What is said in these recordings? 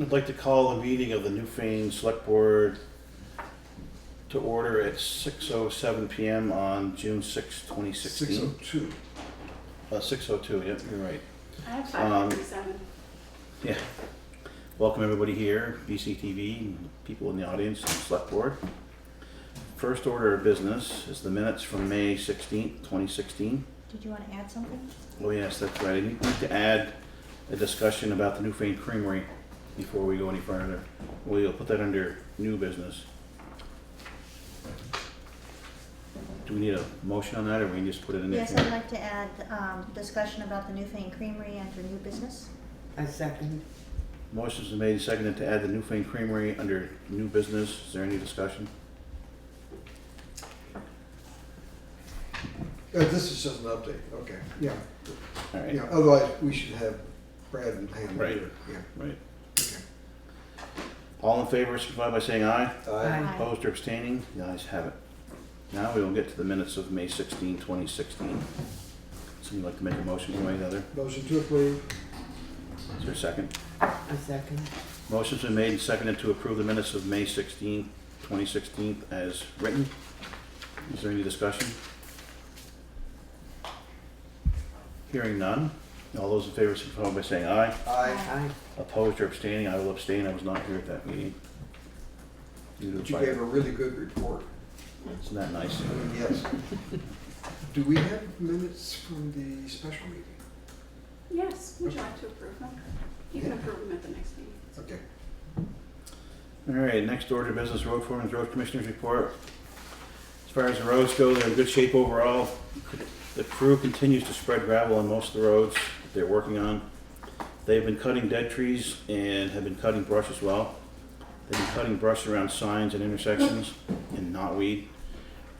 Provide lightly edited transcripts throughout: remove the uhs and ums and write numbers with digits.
I'd like to call a meeting of the Newfane Selectboard to order at 6:07 PM on June 6, 2016. 6:02. 6:02, yep, you're right. I have 5:57. Yeah. Welcome everybody here, BCTV, people in the audience, and Select Board. First order of business is the minutes from May 16th, 2016. Did you want to add something? Oh yes, that's right. I need to add a discussion about the Newfane Creamery before we go any further. We'll put that under new business. Do we need a motion on that, or we can just put it in there? Yes, I'd like to add discussion about the Newfane Creamery under new business. I second. Motion's been made and seconded to add the Newfane Creamery under new business. Is there any discussion? This is just an update, okay, yeah. All right. Yeah, otherwise we should have Brad and Pam Right. here. Yeah, Right. okay. All in favor, signify by saying aye. Aye. Opposed or abstaining? The ayes have it. Now we will get to the minutes of May 16, 2016. Somebody like to make a motion one way or the other? Motion to approve. Is there a second? I second. Motion's been made and seconded to approve the minutes of May 16, 2016 as written. Is there any discussion? Hearing none. All those in favor signify by saying aye. Aye. Opposed or abstaining? I will abstain. I was not here at that meeting. But you gave a really good report. Isn't that nice? Yes. Do we have minutes from the special meeting? Yes, would you like to approve them? You can approve them at the next meeting. Okay. All right, next order of business, road foreman's road commissioners report. As far as the roads go, they're in good shape overall. The crew continues to spread gravel on most of the roads they're working on. They've been cutting dead trees and have been cutting brush as well. They've been cutting brush around signs and intersections and knotweed.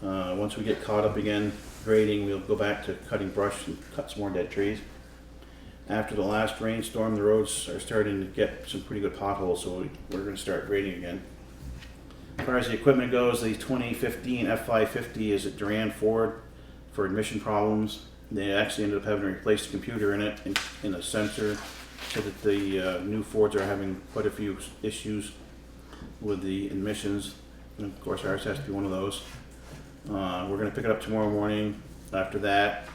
Once we get caught up again grading, we'll go back to cutting brush and cut some more dead trees. After the last rainstorm, the roads are starting to get some pretty good potholes, so we're going to start grading again. As far as the equipment goes, the 2015 F550 is at Durand Ford for admission problems. They actually ended up having to replace the computer in it and a sensor, so that the new Fords are having quite a few issues with the admissions. And of course, ours has to be one of those. We're going to pick it up tomorrow morning. After that,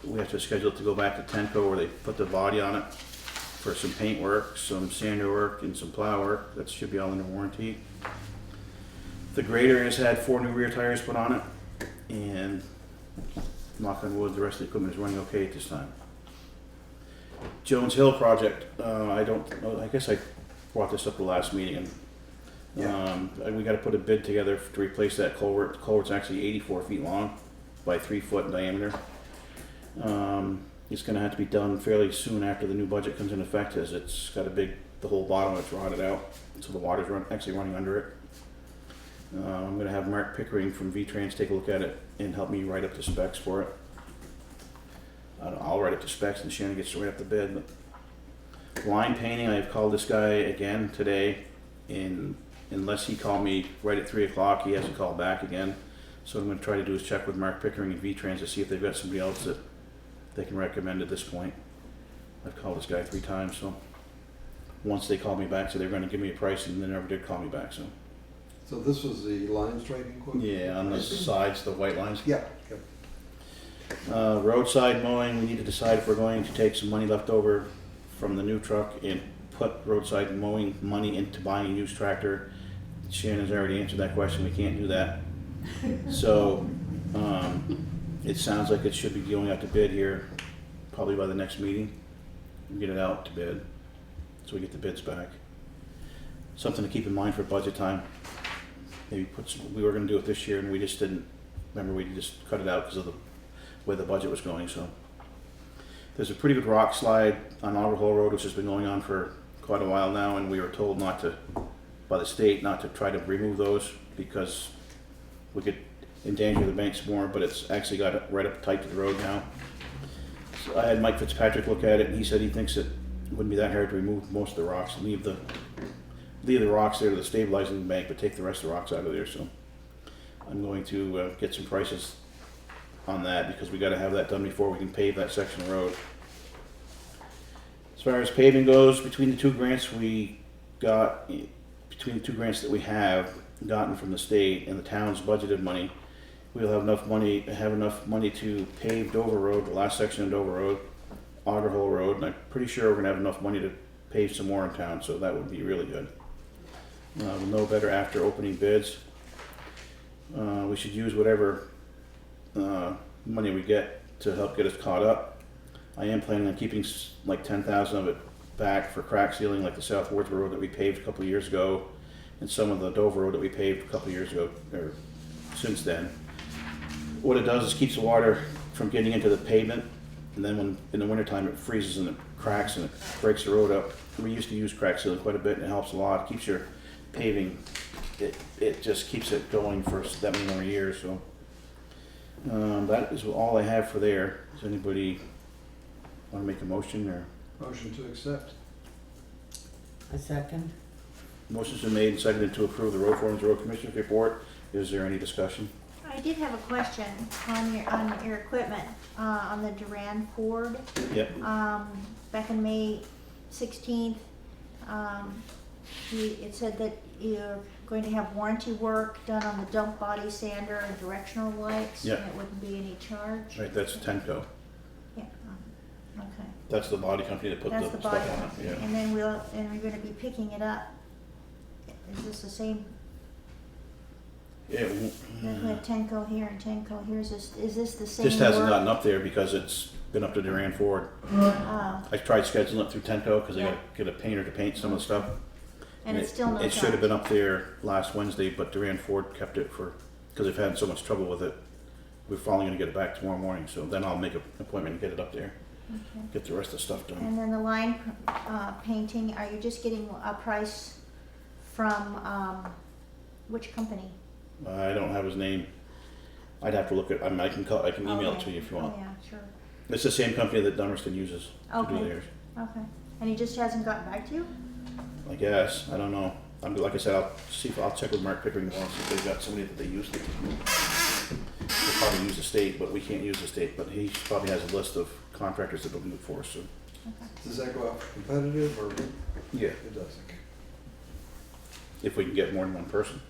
we have to schedule it to go back to Tenco where they put the body on it for some paint work, some sander work, and some plow work. That should be all under warranty. The grader has had 4 new rear tires put on it, and knock on wood, the rest of the equipment is running okay at this time. Jones Hill project, I guess I brought this up the last meeting, and we got to put a bid together to replace that culvert. The culvert's actually 84 feet long by 3 foot in diameter. It's going to have to be done fairly soon after the new budget comes in effect, as it's got the whole bottom of it's rotted out, so the water's actually running under it. I'm going to have Mark Pickering from V-Trans take a look at it and help me write up the specs for it. I'll write up the specs and Shannon gets to write up the bid. But line painting, I've called this guy again today, and unless he called me right at 3 o'clock, he hasn't called back again. So what I'm going to try to do is check with Mark Pickering and V-Trans to see if they've got somebody else that they can recommend at this point. I've called this guy 3 times, so once they called me back, so they're going to give me a price, and they never did call me back. So this was the line striping quote? Yeah, on the sides, the white lines. Yeah. Roadside mowing, we need to decide if we're going to take some money left over from the new truck and put roadside mowing money into buying a used tractor. Shannon's already answered that question. We can't do that. So it sounds like it should be going out to bid here probably by the next meeting. We'll get it out to bid so we get the bids back. Something to keep in mind for budget time. Maybe we were going to do it this year and we just didn't. Remember, we just cut it out because of the way the budget was going. So there's a pretty good rock slide on Auger Hole Road, which has been going on for quite a while now, and we were told by the state not to try to remove those because we could endanger the banks more, but it's actually got it right up tight to the road now. So I had Mike Fitzpatrick look at it, and he said he thinks it wouldn't be that hard to remove most of the rocks and leave the rocks there to the stabilizing bank, but take the rest of the rocks out of there. So I'm going to get some prices on that because we got to have that done before we can pave that section of road. As far as paving goes, between the 2 grants we got, between the two grants that we have gotten from the state and the town's budgeted money, we'll have enough money to pave Dover Road, the last section of Dover Road, Auger Hole Road, and I'm pretty sure we're gonna have enough money to pave some more in town, so that would be really good. We'll know better after opening bids. We should use whatever money we get to help get us caught up. I am planning on keeping like 10,000 of it back for crack sealing, like the South Worth Road that we paved a couple of years ago, and some of the Dover Road that we paved a couple of years ago, or since then. What it does is keeps the water from getting into the pavement, and then when in the wintertime it freezes and it cracks and it breaks the road up. We used to use crack sealing quite a bit, and it helps a lot. It keeps your paving, it just keeps it going for that many more years. So that is all I have for there. Does anybody want to make a motion or? Motion to accept. I second. Motion's been made and seconded to approve the road foreman's road commissioner's report. Is there any discussion? I did have a question on your equipment, on the Duran Ford. Yep. Back in May 16th, it said that you're going to have warranty work done on the dump body sander and directional lights. Yep. And it wouldn't be any charge. Right, that's Tenco. Yeah, okay. That's the body company that put That's the the stuff body on it. company. Yeah. And then we're gonna be picking it up. Is this the same? Yeah, it Then we have Tenco here and Tenco here. Is this the same? just hasn't work? gotten up there because it's been up to Duran Ford. Oh, I tried scheduling it through Tenco because I Yeah. gotta get a painter to paint some of the stuff. and it's still no It should have charge. been up there last Wednesday, but Duran Ford kept it because they've had so much trouble with it. We're finally gonna get it back tomorrow morning, so then I'll make an appointment and get it up there, Okay. get the rest of the stuff done. And then the line painting, are you just getting a price from which company? I don't have his name. I'd have to look at, I mean, I can email it to you if you want. Oh, yeah, sure. It's the same company that Dummerston uses to do Okay. theirs. Okay. And he just hasn't gotten back to you? I guess, I don't know. Like I said, I'll check with Mark Pickering and see if they've got somebody that they use. They probably use the state, but we can't use the state, but he probably has a list of contractors that will do it for us, so. Okay. Does that go out for competitive or Yeah. it doesn't? If we can get more than one person.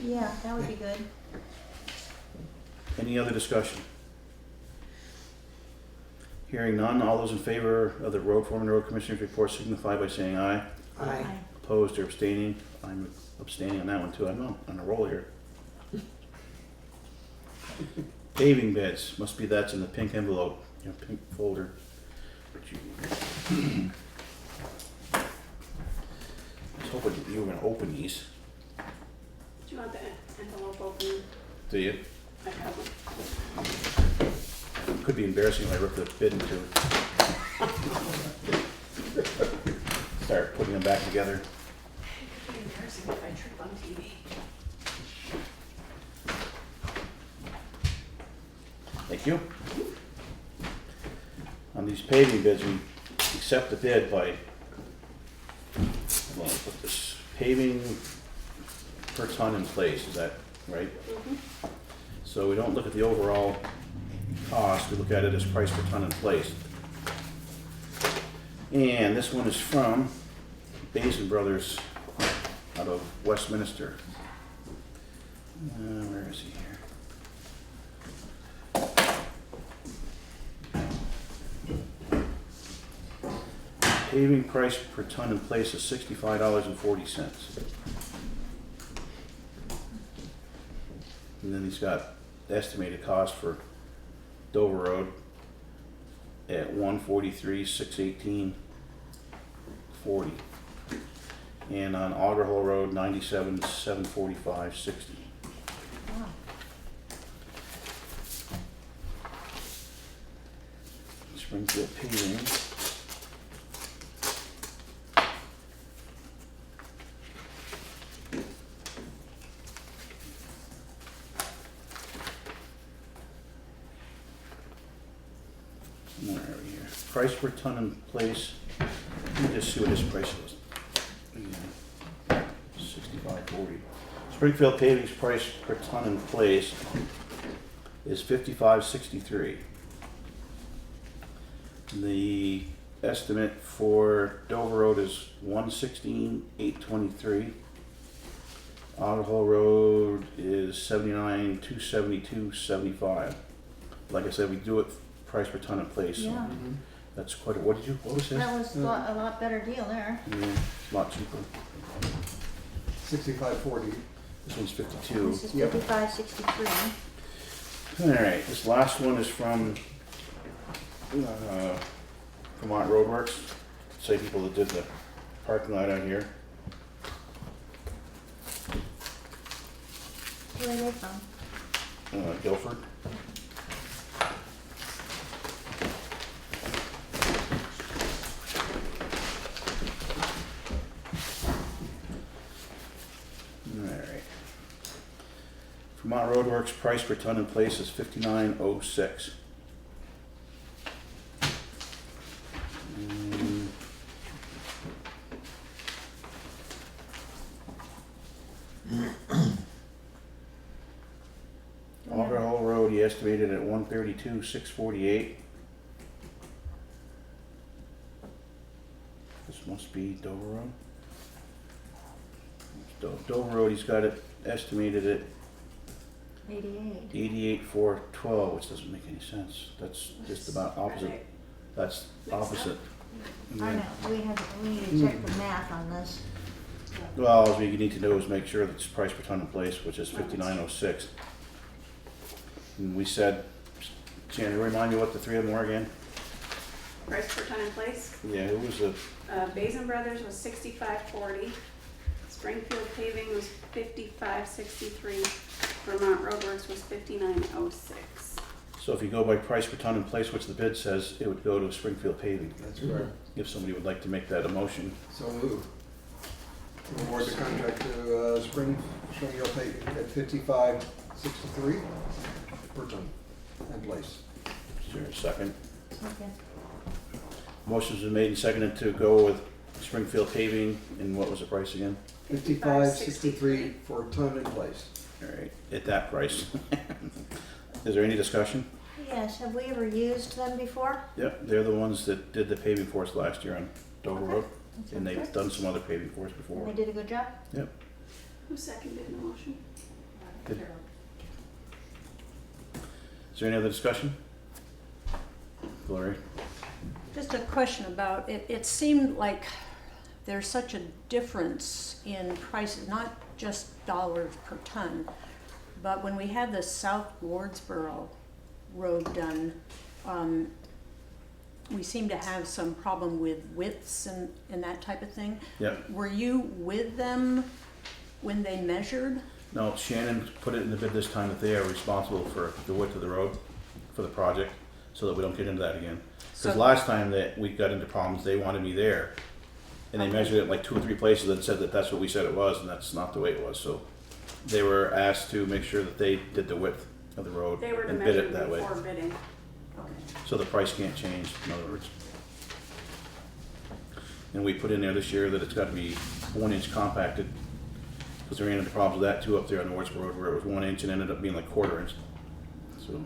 Yeah, that would be good. Any other discussion? Hearing none, all those in favor of the road foreman, road commissioner's report signify by saying aye. Aye. Opposed or abstaining? I'm abstaining on that one too. I'm on a roll here. Paving bids, must be that's in the pink envelope, pink folder. I was hoping you were gonna open these. Do you want the envelope open? Do you? I have one. Could be embarrassing if I rip the bid in two. Start putting them back together. It could be embarrassing if I trip on TV. Thank you. On these paving bids, we accept the bid by, well, put this paving per ton in place, is that right? So we don't look at the overall cost, we look at it as price per ton in place. And this one is from Basin Brothers out of Westminster. Where is he here? Paving price per ton in place is $65.40. And then he's got estimated cost for Dover Road at $143,618.40. And on Auger Hole Road, $97,745.60. Wow. Springfield paving. Where are we here? Price per ton in place. Let me just see what his price was. 65.40. Springfield paving's price per ton in place is $55.63. The estimate for Dover Road is 116,823. Otter Hole Road is 79,272.75. Like I said, we do it price per ton in place. So Yeah. that's quite a, what was that? That was a lot better deal there. Yeah, it's a lot cheaper. 6540. This one's 52. This is Yep. 55.63. Alright, this last one is from Vermont Roadworks. Same people that did the parking lot out here. Where are they from? Guilford. Alright. Vermont Roadworks price per ton in place is 59.06. Auger Hole Road, he estimated at 132,648. This must be Dover Road. Dover Road, he's got it estimated at 88. 88,412, which doesn't make any sense. That's just about opposite. That's opposite. I know, we need to check the math on this. Well, all we need to do is make sure that it's price per ton in place, which is 59.06. And we said, Shannon, remind me what the three of them were again? Price per ton in place. Yeah, who was the, Basin Brothers was 65.40. Springfield Paving was 55.63. Vermont Roadworks was 59.06. so if you go by price per ton in place, which the bid says, it would go to Springfield Paving. That's correct. If somebody would like to make that a motion. So moved. Award the contract to Springfield Paving at 5563 per ton in place. Is there a second? Okay. Motion's been made and seconded to go with Springfield Paving, and what was the price again? 5563 for a ton in place. All right, at that price. Is there any discussion? Yes, have we ever used them before? Yep, they're the ones that did the paving for us last year on Dover Okay. Road, That and sounds they've good. done some other paving for us And before. they did a good job? Yep. Who seconded the motion? Good. Is there any other discussion? Gloria? Just a question about, it seemed like there's such a difference in prices, not just dollars per ton, but when we had the South Wardsboro road done, we seem to have some problem with widths and that type of thing. Yep. Were you with them when they measured? No, Shannon put it in the bid this time that they are responsible for the width of the road for the project, so that we don't get into that again. Because So- last time that we got into problems, they wanted me there, and they Okay. measured it like 2 or 3 places and said that that's what we said it was, and that's not the way it was. So they were asked to make sure that they did the width of the road They were to and bid measure it that way. before bidding. Okay. So the price can't change, in other words. And we put in there this year that it's got to be 1 inch compacted, because we ran into problems with that too up there on the Wardsboro Road, where it was 1 inch and ended up being like 1/4 inch. So,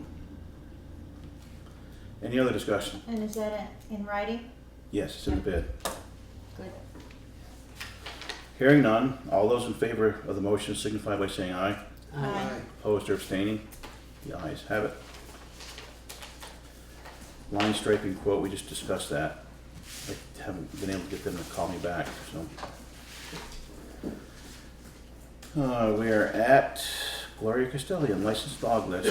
any other discussion? And is that in writing? Yes, it's in the bid. Good. Hearing none, all those in favor of the motion signify by saying aye. Aye. Opposed or abstaining? The ayes have it. Line striping quote, we just discussed that. I haven't been able to get them to call me back, so. We are at Gloria Cristelli, licensed dog list.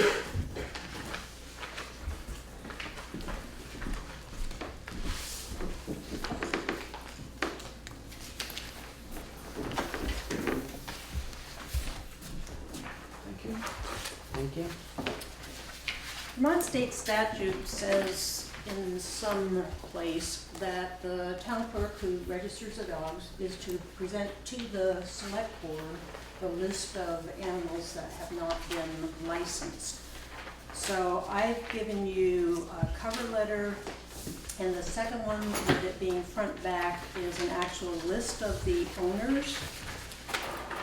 Thank you. Thank you. Vermont state statute says in some place that the town clerk who registers the dogs is to present to the select board the list of animals that have not been licensed. So I've given you a cover letter, and the second one, with it being front back, is an actual list of the owners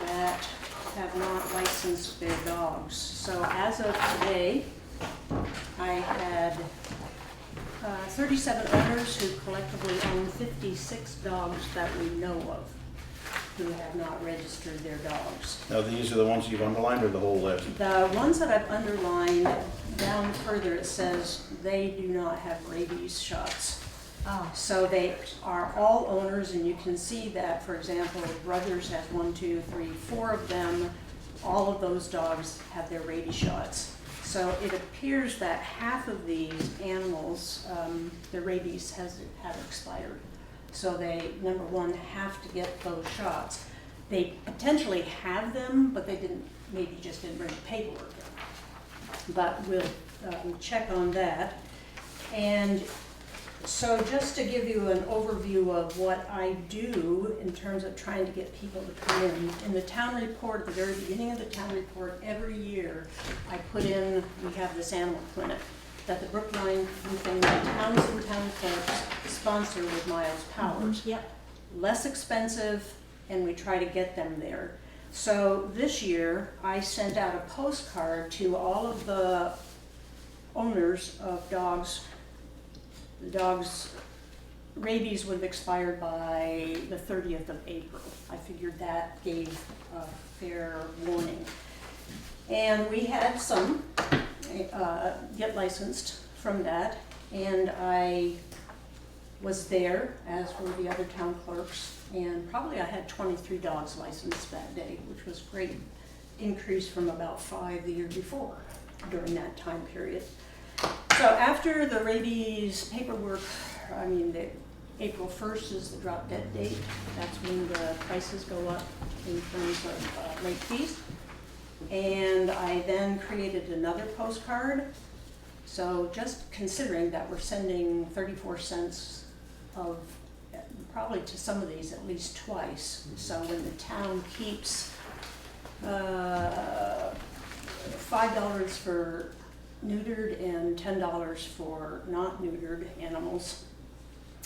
that have not licensed their dogs. So as of today, I had 37 owners who collectively own 56 dogs that we know of who have not registered their dogs. Now, these are the ones you've underlined or the whole list? The ones that I've underlined, down further it says they do not have rabies shots. Oh, So they are all owners, and you can see that, for example, Brothers has 1, 2, 3, 4 of them. All of those dogs have their rabies shots. So it appears that half of these animals, their rabies have expired. So they, number one, have to get those shots. They potentially have them, but they maybe just didn't bring the paperwork in. But we'll check on that. And so just to give you an overview of what I do in terms of trying to get people to come in the town report, at the very beginning of the town report, every year, I put in, we have this animal clinic that the Brookline, Newfane, towns and town clerks sponsor with Miles Powers. yep. Less expensive, and we try to get them there. So this year, I sent out a postcard to all of the owners of dogs. The dog's rabies would have expired by the 30th of April. I figured that gave a fair warning. And we had some get licensed from that, and I was there, as were the other town clerks, and probably I had 23 dogs licensed that day, which was great increase from about 5 the year before during that time period. So after the rabies paperwork, April 1st is the drop dead date. That's when the prices go up in terms of late fees. And I then created another postcard. So just considering that we're sending 34 cents of, probably to some of these at least twice. So when the town keeps $5 for neutered and $10 for not neutered animals,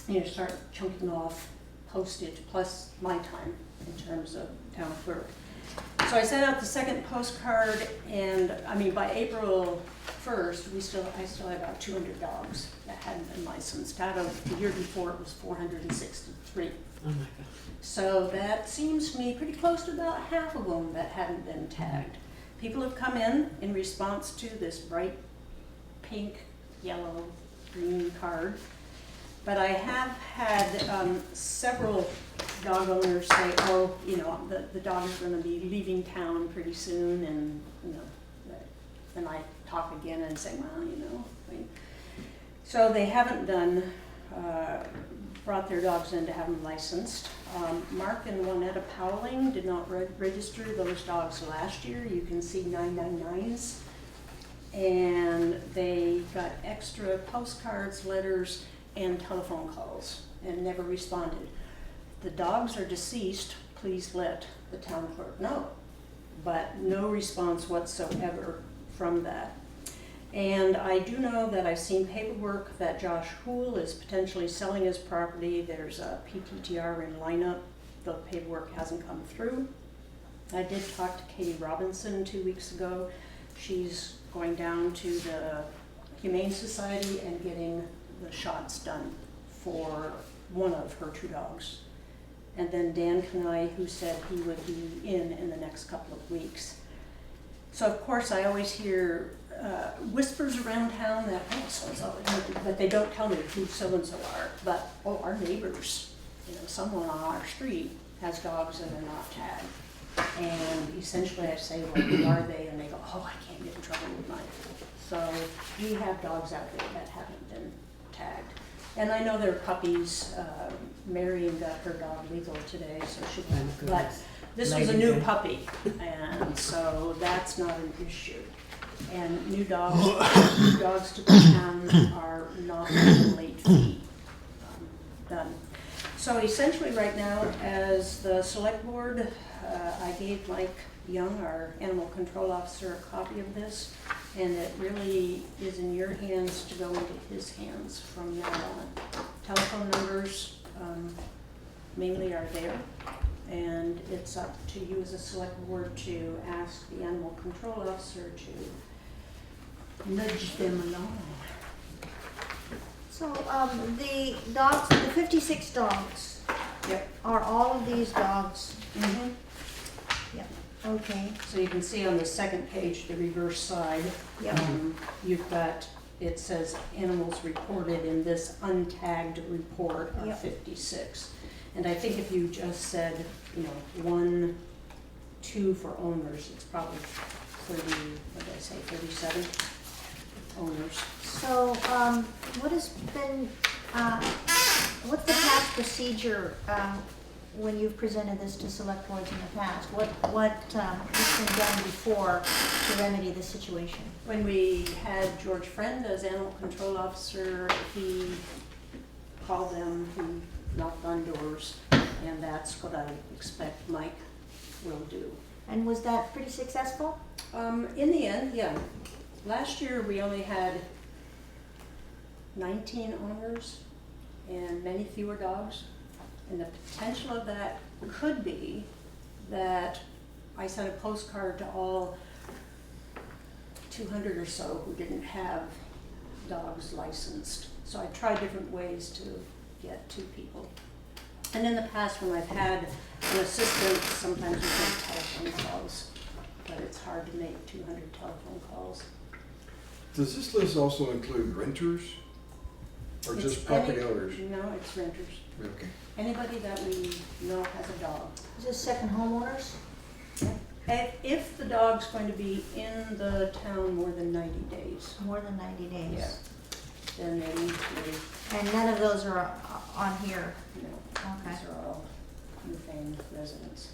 you start chunking off postage plus my time in terms of town clerk. So I sent out the second postcard, and by April 1st, I still had about 200 dogs that hadn't been licensed. Out of the year before, it was 463. Oh my God. So that seems to me pretty close to about half of them that hadn't been tagged. People have come in response to this bright pink, yellow, green card. But I have had several dog owners say, oh, the dog is going to be leaving town pretty soon, and then I talk again and say, well, so they haven't brought their dogs in to have them licensed. Mark and Juanetta Powling did not register those dogs last year. You can see 999s. And they got extra postcards, letters, and telephone calls, and never responded. The dogs are deceased, please let the town clerk know. But no response whatsoever from that. And I do know that I've seen paperwork that Josh Hool is potentially selling his property. There's a PTTR in lineup. The paperwork hasn't come through. I did talk to Katie Robinson 2 weeks ago. She's going down to the Humane Society and getting the shots done for one of her 2 dogs. And then Dan Kanai, who said he would be in the next couple of weeks. So of course I always hear whispers around town that, oh, so-and-so, but they don't tell me who so-and-so are. But, oh, our neighbors, someone on our street has dogs and they're not tagged. And essentially I say, well, who are they? And they go, oh, I can't get in trouble with mine. So we have dogs out there that haven't been tagged. And I know there are puppies. Marion got her dog legal today, so she Oh, but goodness. this was a new puppy, and so that's not an issue. And new dogs to the town are not a late fee done. So essentially right now, as the select board, I gave Mike Young, our animal control officer, a copy of this, and it really is in your hands to go into his hands from now on. Telephone numbers mainly are there, and it's up to you as a select board to ask the animal control officer to nudge them along. So, the dogs, the 56 dogs, Yep. are all of these dogs, Mm-hmm. okay, So you can see on the second page, the reverse side, yep, you've got, it says animals reported in this untagged report are Yep. 56. And I think if you just said, 1, 2 for owners, it's probably 30, what did I say, 37 owners. so, what has been, what's the past procedure, when you've presented this to select boards in the past? What has been done before to remedy the situation? When we had George Friend as animal control officer, he called them, he knocked on doors, and that's what I expect Mike will do. And was that pretty successful? In the end, yeah. Last year, we only had 19 owners and many fewer dogs. And the potential of that could be that I sent a postcard to all 200 or so who didn't have dogs licensed. So I tried different ways to get to people. And in the past, when I've had an assistant, sometimes we make telephone calls, but it's hard to make 200 telephone calls. Does this list also include renters or It's just property any- owners? No, it's renters. Okay. Anybody that we know has a dog. Is this second homeowners? If the dog's going to be in the town more than 90 days, More than 90 days? Yeah. then they need to, And none of those are on here? these are all Newfane residents.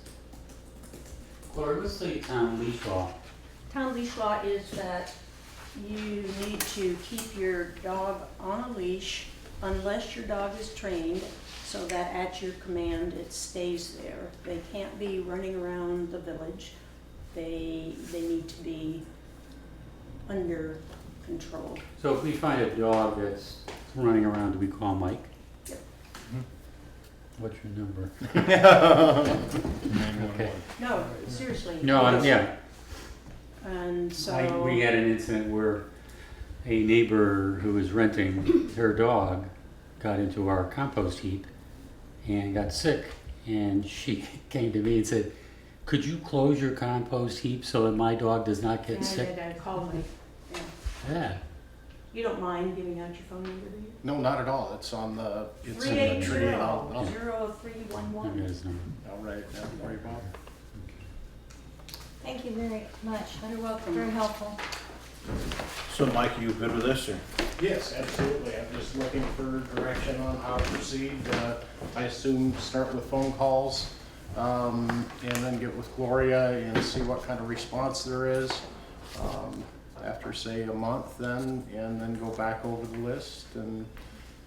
Gloria, what's the town leash law? Town leash law is that you need to keep your dog on a leash unless your dog is trained, so that at your command it stays there. They can't be running around the village. They need to be under control. So if we find a dog that's running around, do we call Mike? Yep. What's your number? 911. Okay. No, seriously. No, yeah. And so. We had an incident where a neighbor who was renting her dog got into our compost heap and got sick. And she came to me and said, "Could you close your compost heap so that my dog does not get sick?" I called me. Yeah. Yeah. You don't mind giving out your phone number, do you? No, not at all. It's on the, it's in the tree. I'll 380-0311. You guys know. write it down for you, Bob. Thank you very much. You're welcome. Very helpful. So Mike, you good with this, or? Yes, absolutely. I'm just looking for direction on how to proceed. I assume start with phone calls, and then get with Gloria and see what kind of response there is. After, say, a month then, and then go back over the list and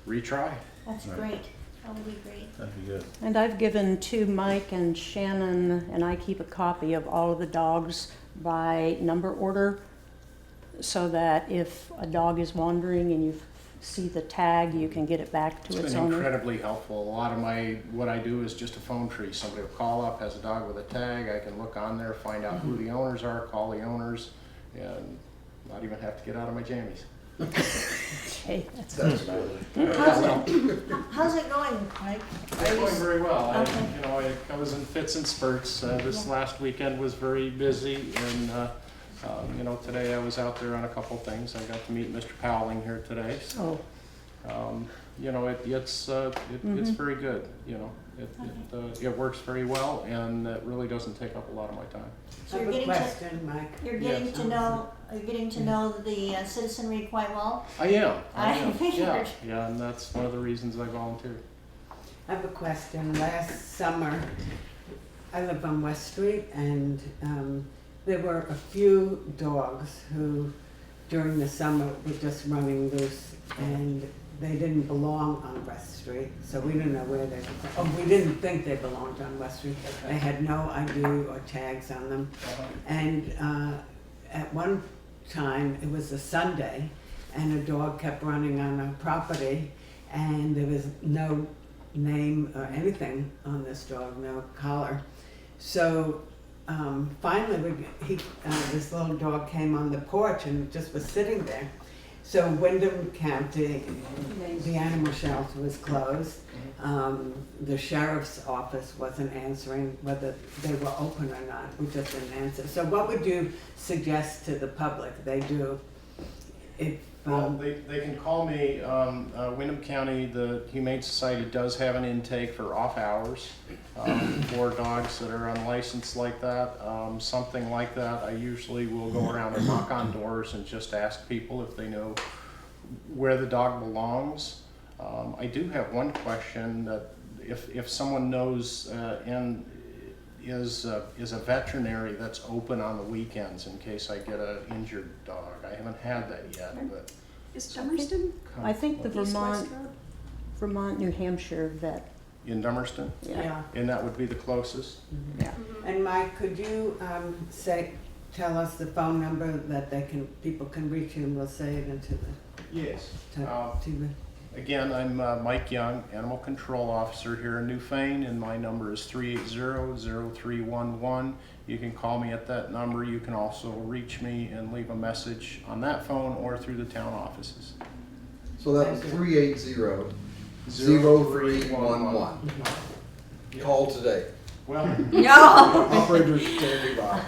retry. That's Right. great. That would be great. That'd be good. And I've given to Mike and Shannon, and I keep a copy of all of the dogs by number order, so that if a dog is wandering and you see the tag, you can get it back to It's its been owner. incredibly helpful. A lot of what I do is just a phone tree. Somebody will call up, has a dog with a tag, I can look on there, find out who the owners are, call the owners, and not even have to get out of my jammies. Okay, that's That's about it. How's it going, Mike? It's going very well. Okay. I was in fits and spurts. This last weekend was very busy, and today I was out there on a couple things. I got to meet Mr. Powling here today. So, Oh, it's very good. It works very well, and it really doesn't take up a lot of my time. So I you're have a getting to, question, Mike. you're getting Yes. to know, you're getting to know the citizenry quite well? I am. I figured. Yeah, and that's one of the reasons I volunteered. I have a question. Last summer, I live on West Street, and there were a few dogs who, during the summer, were just running loose, and they didn't belong on West Street, so we didn't know where they were. We didn't think they belonged on West Street. They had no ID or tags on them. And at one time, it was a Sunday, and a dog kept running on our property, and there was no name or anything on this dog, no collar. So finally, this little dog came on the porch and just was sitting there. So Wyndham County, the animal shelter was closed. The sheriff's office wasn't answering whether they were open or not. We just didn't answer. So what would you suggest to the public they do if, Well, they can call me. Wyndham County, the Humane Society does have an intake for off hours for dogs that are unlicensed like that. Something like that, I usually will go around and knock on doors and just ask people if they know where the dog belongs. I do have one question that if someone knows and is a veterinary that's open on the weekends in case I get an injured dog. I haven't had that yet, but. Is Dummerston I think the East West Road? Vermont, New Hampshire vet, In Dummerston, yeah. and that would be the closest. yeah. And Mike, could you tell us the phone number that people can reach you, and we'll say it into the, Yes. to the. Again, I'm Mike Young, Animal Control Officer here in Newfane, and my number is 380-0311. You can call me at that number. You can also reach me and leave a message on that phone or through the town offices. So that was 380-0311. Call today. Well, Operators standing by.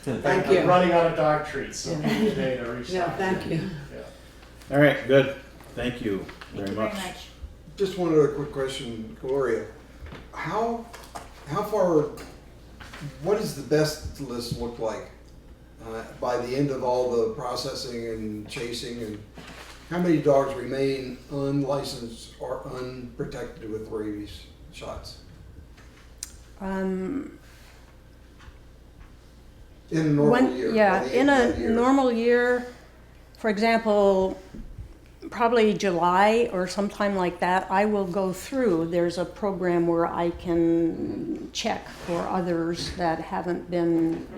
Thank I'm you. running out of dog treats, so today to reach No, out. thank you. Yeah. All right, good. Thank you Thank very you much. very much. Just one other quick question, Gloria. How far, what does the best list look like by the end of all the processing and chasing, and how many dogs remain unlicensed or unprotected with rabies shots in a normal year? Yeah, by the in end a of the year? normal year, for example, probably July or sometime like that, I will go through. There's a program where I can check for others that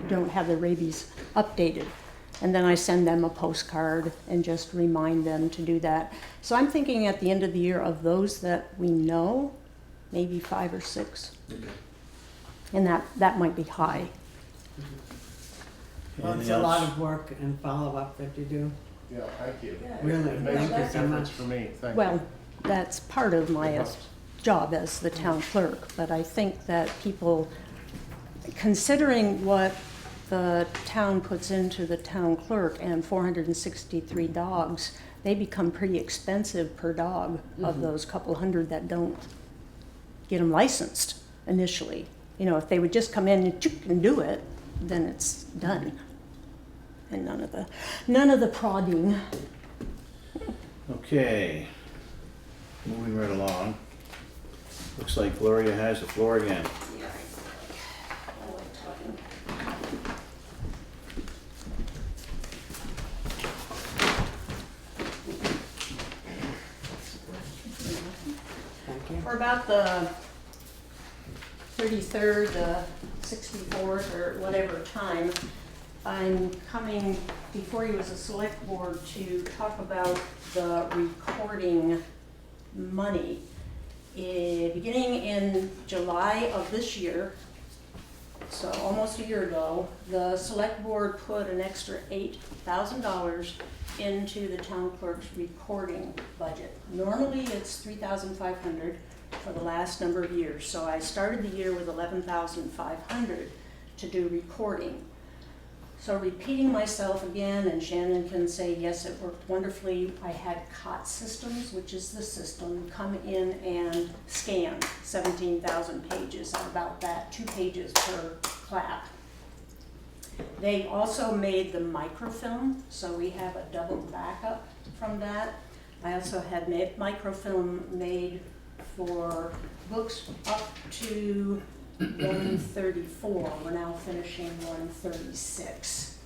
don't have the rabies updated. And then I send them a postcard and just remind them to do that. So I'm thinking at the end of the year of those that we know, maybe 5 or 6. Okay. And that might be high. Well, it's Anything a lot else? of work and follow-up that you do. Yeah, thank you. Really, It makes a thank you big so difference much. for me. Thank Well, you. that's part of my job as the town clerk, but I think that people, considering what the town puts into the town clerk and 463 dogs, they become pretty expensive per dog of those couple hundred that don't get them licensed initially. You know, if they would just come in and do it, then it's done. And none of the prodding. Okay, moving right along. Looks like Gloria has the floor again. Thank you. For about the 33rd, 64th, or whatever time, I'm coming before you as a select board to talk about the recording money. Beginning in July of this year, so almost a year ago, the select board put an extra $8,000 into the town clerk's recording budget. Normally it's $3,500 for the last number of years, so I started the year with $11,500 to do recording. So repeating myself again, and Shannon can say, yes, it worked wonderfully. I had COT Systems, which is the system, come in and scan 17,000 pages, or about that, 2 pages per clap. They also made the microfilm, so we have a double backup from that. I also had microfilm made for books up to 134. We're now finishing 136.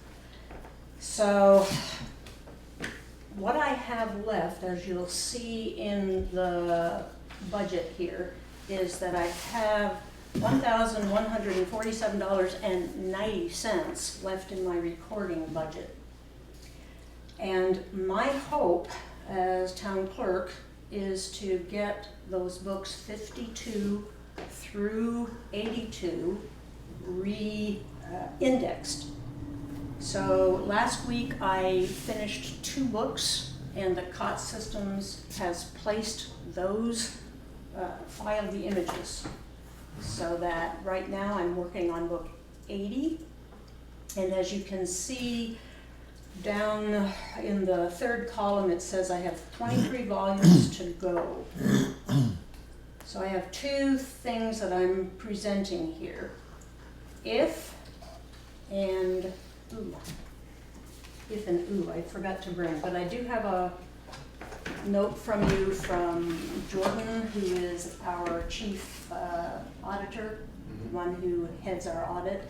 So what I have left, as you'll see in the budget here, is that I have $1,147.90 left in my recording budget. And my hope as town clerk is to get those books 52 through 82 re-indexed. So last week I finished 2 books, and the COT Systems has placed those, filed the images. So that right now I'm working on book 80. And as you can see down in the 3rd column, it says I have 23 volumes to go. So I have 2 things that I'm presenting here. If and ooh. If and ooh, I forgot to bring, but I do have a note from you from Jordan, who is our chief auditor, the one who heads our audit.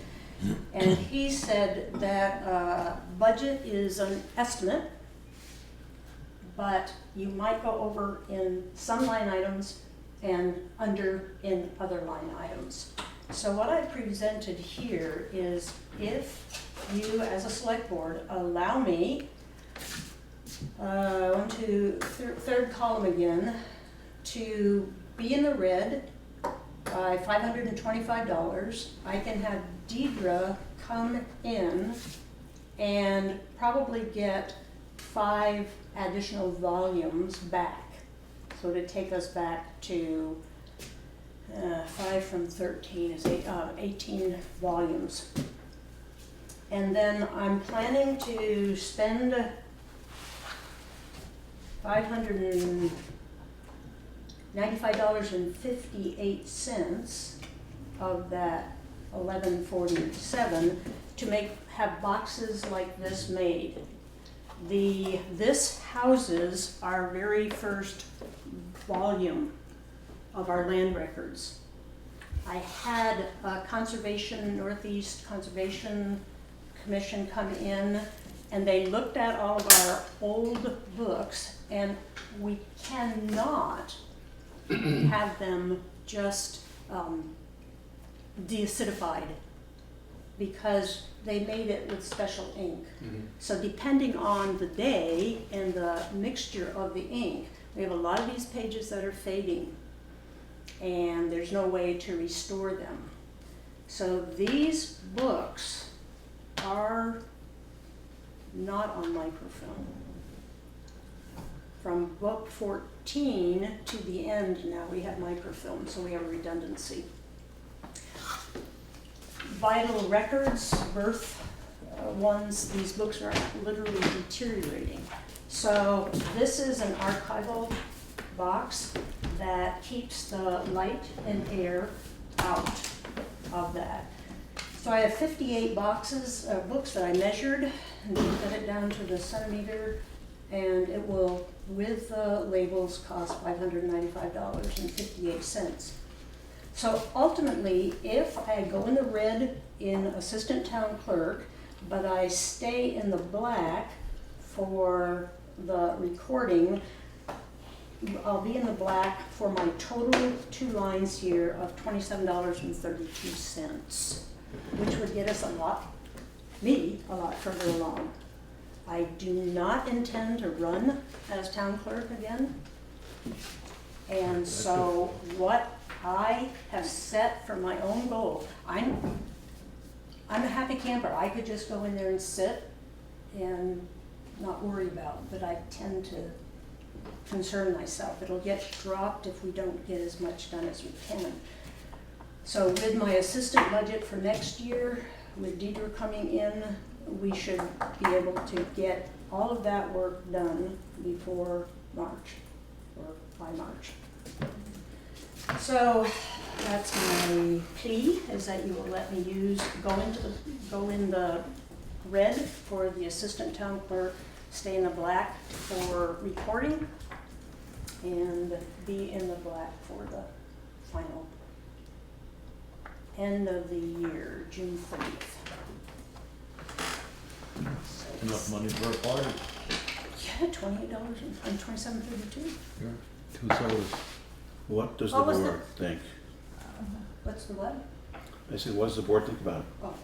And he said that budget is an estimate, but you might go over in some line items and under in other line items. So what I presented here is if you as a select board allow me, third column again, to be in the red by $525, I can have Deidre come in and probably get 5 additional volumes back. So to take us back to 5 from 13 is 18 volumes. And then I'm planning to spend $595.58 of that $1147 to have boxes like this made. This houses our very first volume of our land records. I had a Northeast Conservation Commission come in, and they looked at all of our old books, and we cannot have them just deacidified because they made it with special ink. So depending on the day and the mixture of the ink, we have a lot of these pages that are fading, and there's no way to restore them. So these books are not on microfilm. From book 14 to the end now we have microfilm, so we have a redundancy. Vital records, birth ones, these books are literally deteriorating. So this is an archival box that keeps the light and air out of that. So I have 58 books that I measured and cut it down to the centimeter, and it will, with the labels, cost $595.58. So ultimately, if I go in the red in assistant town clerk, but I stay in the black for the recording, I'll be in the black for my total 2 lines here of $27.32, which would get us a lot further along. I do not intend to run as town clerk again. And so what I have set for my own goal, I'm a happy camper. I could just go in there and sit and not worry about, but I tend to concern myself. It'll get dropped if we don't get as much done as we can. So with my assistant budget for next year, with Deidre coming in, we should be able to get all of that work done before March, or by March. So that's my plea, is that you will let me go in the red for the assistant town clerk, stay in the black for recording, and be in the black for the final end of the year, June 30th. Enough money for a party. Yeah, $28 and $27.32. Yeah. 2 sodas. What does the What was board think? What's the what? I said, what does the board think about it? Oh,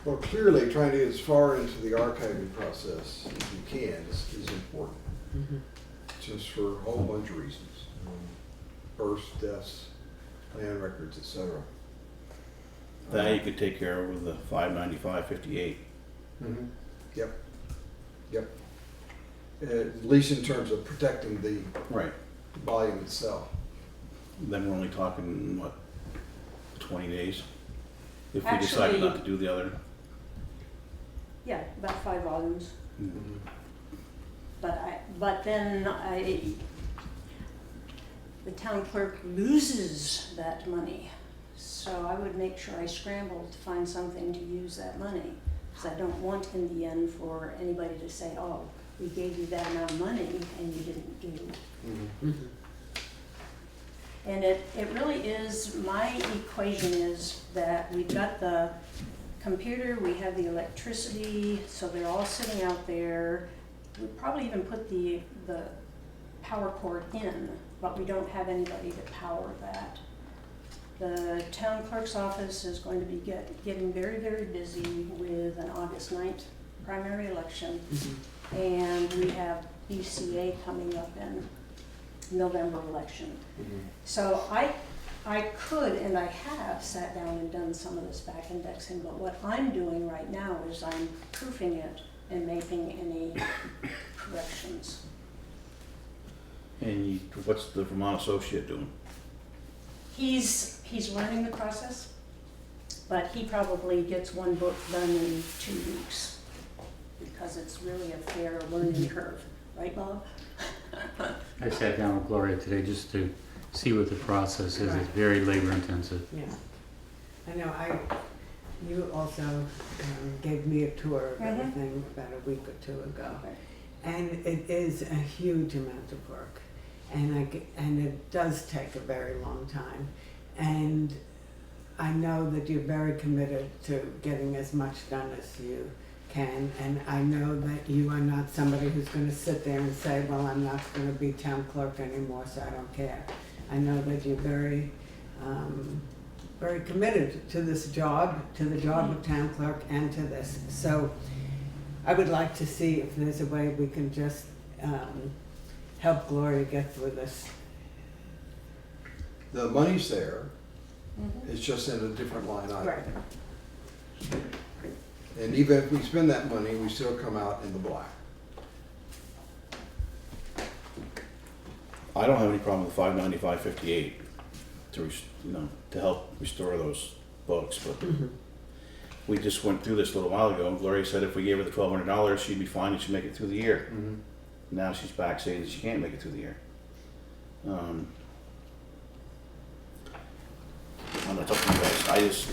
Well, clearly, trying to get as far into the archiving process as you can is important, just for a whole bunch of reasons. Births, deaths, land records, etc. That you could take care of with the 595.58. Yep, yep. At least in terms of protecting the Right. volume itself. Then we're only talking, what, 20 days? If we decide not to do the other. Yeah, about 5 volumes. Mhm. But then the town clerk loses that money. So I would make sure I scramble to find something to use that money. Because I don't want in the end for anybody to say, oh, we gave you that amount of money and you didn't do. And it really is, my equation is that we've got the computer, we have the electricity, so they're all sitting out there. We'd probably even put the power cord in, but we don't have anybody to power that. The town clerk's office is going to be getting very, very busy with an August 9th primary election. And we have BCA coming up in November election. So I could, and I have sat down and done some of this back indexing, but what I'm doing right now is I'm proofing it and making any corrections. And what's the Vermont associate doing? He's learning the process, but he probably gets one book done in 2 weeks because it's really a fair learning curve, right, Bob? I sat down with Gloria today just to see what the process is. It's very labor intensive. Yeah. I know, you also gave me a tour of everything about a week or 2 ago. And it is a huge amount of work. And it does take a very long time. And I know that you're very committed to getting as much done as you can. And I know that you are not somebody who's going to sit there and say, well, I'm not going to be town clerk anymore, so I don't care. I know that you're very, very committed to this job, to the job of town clerk and to this. So I would like to see if there's a way we can just help Gloria get through this. The money's there, it's just in a different line item. Right. And even if we spend that money, we still come out in the black. I don't have any problem with 595.58 to help restore those books, but we just went through this a little while ago, and Gloria said if we gave her the $1,200, she'd be fine and she'd make it through the year. Now she's back saying that she can't make it through the year. I'm not talking to you guys.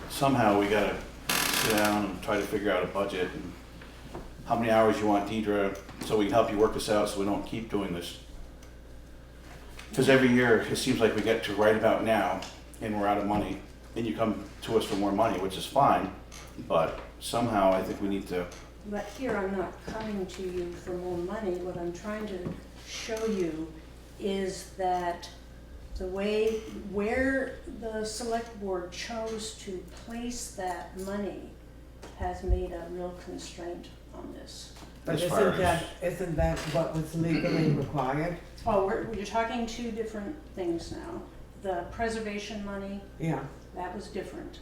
Somehow we gotta sit down and try to figure out a budget and how many hours you want Deidre, so we can help you work this out so we don't keep doing this. Because every year it seems like we get to right about now and we're out of money, and you come to us for more money, which is fine, but somehow I think we need to. But here I'm not coming to you for more money. What I'm trying to show you is that the way where the select board chose to place that money has made a real constraint on this. But As far isn't that what was legally required? Oh, you're talking 2 different things now. The preservation money, Yeah. that was different.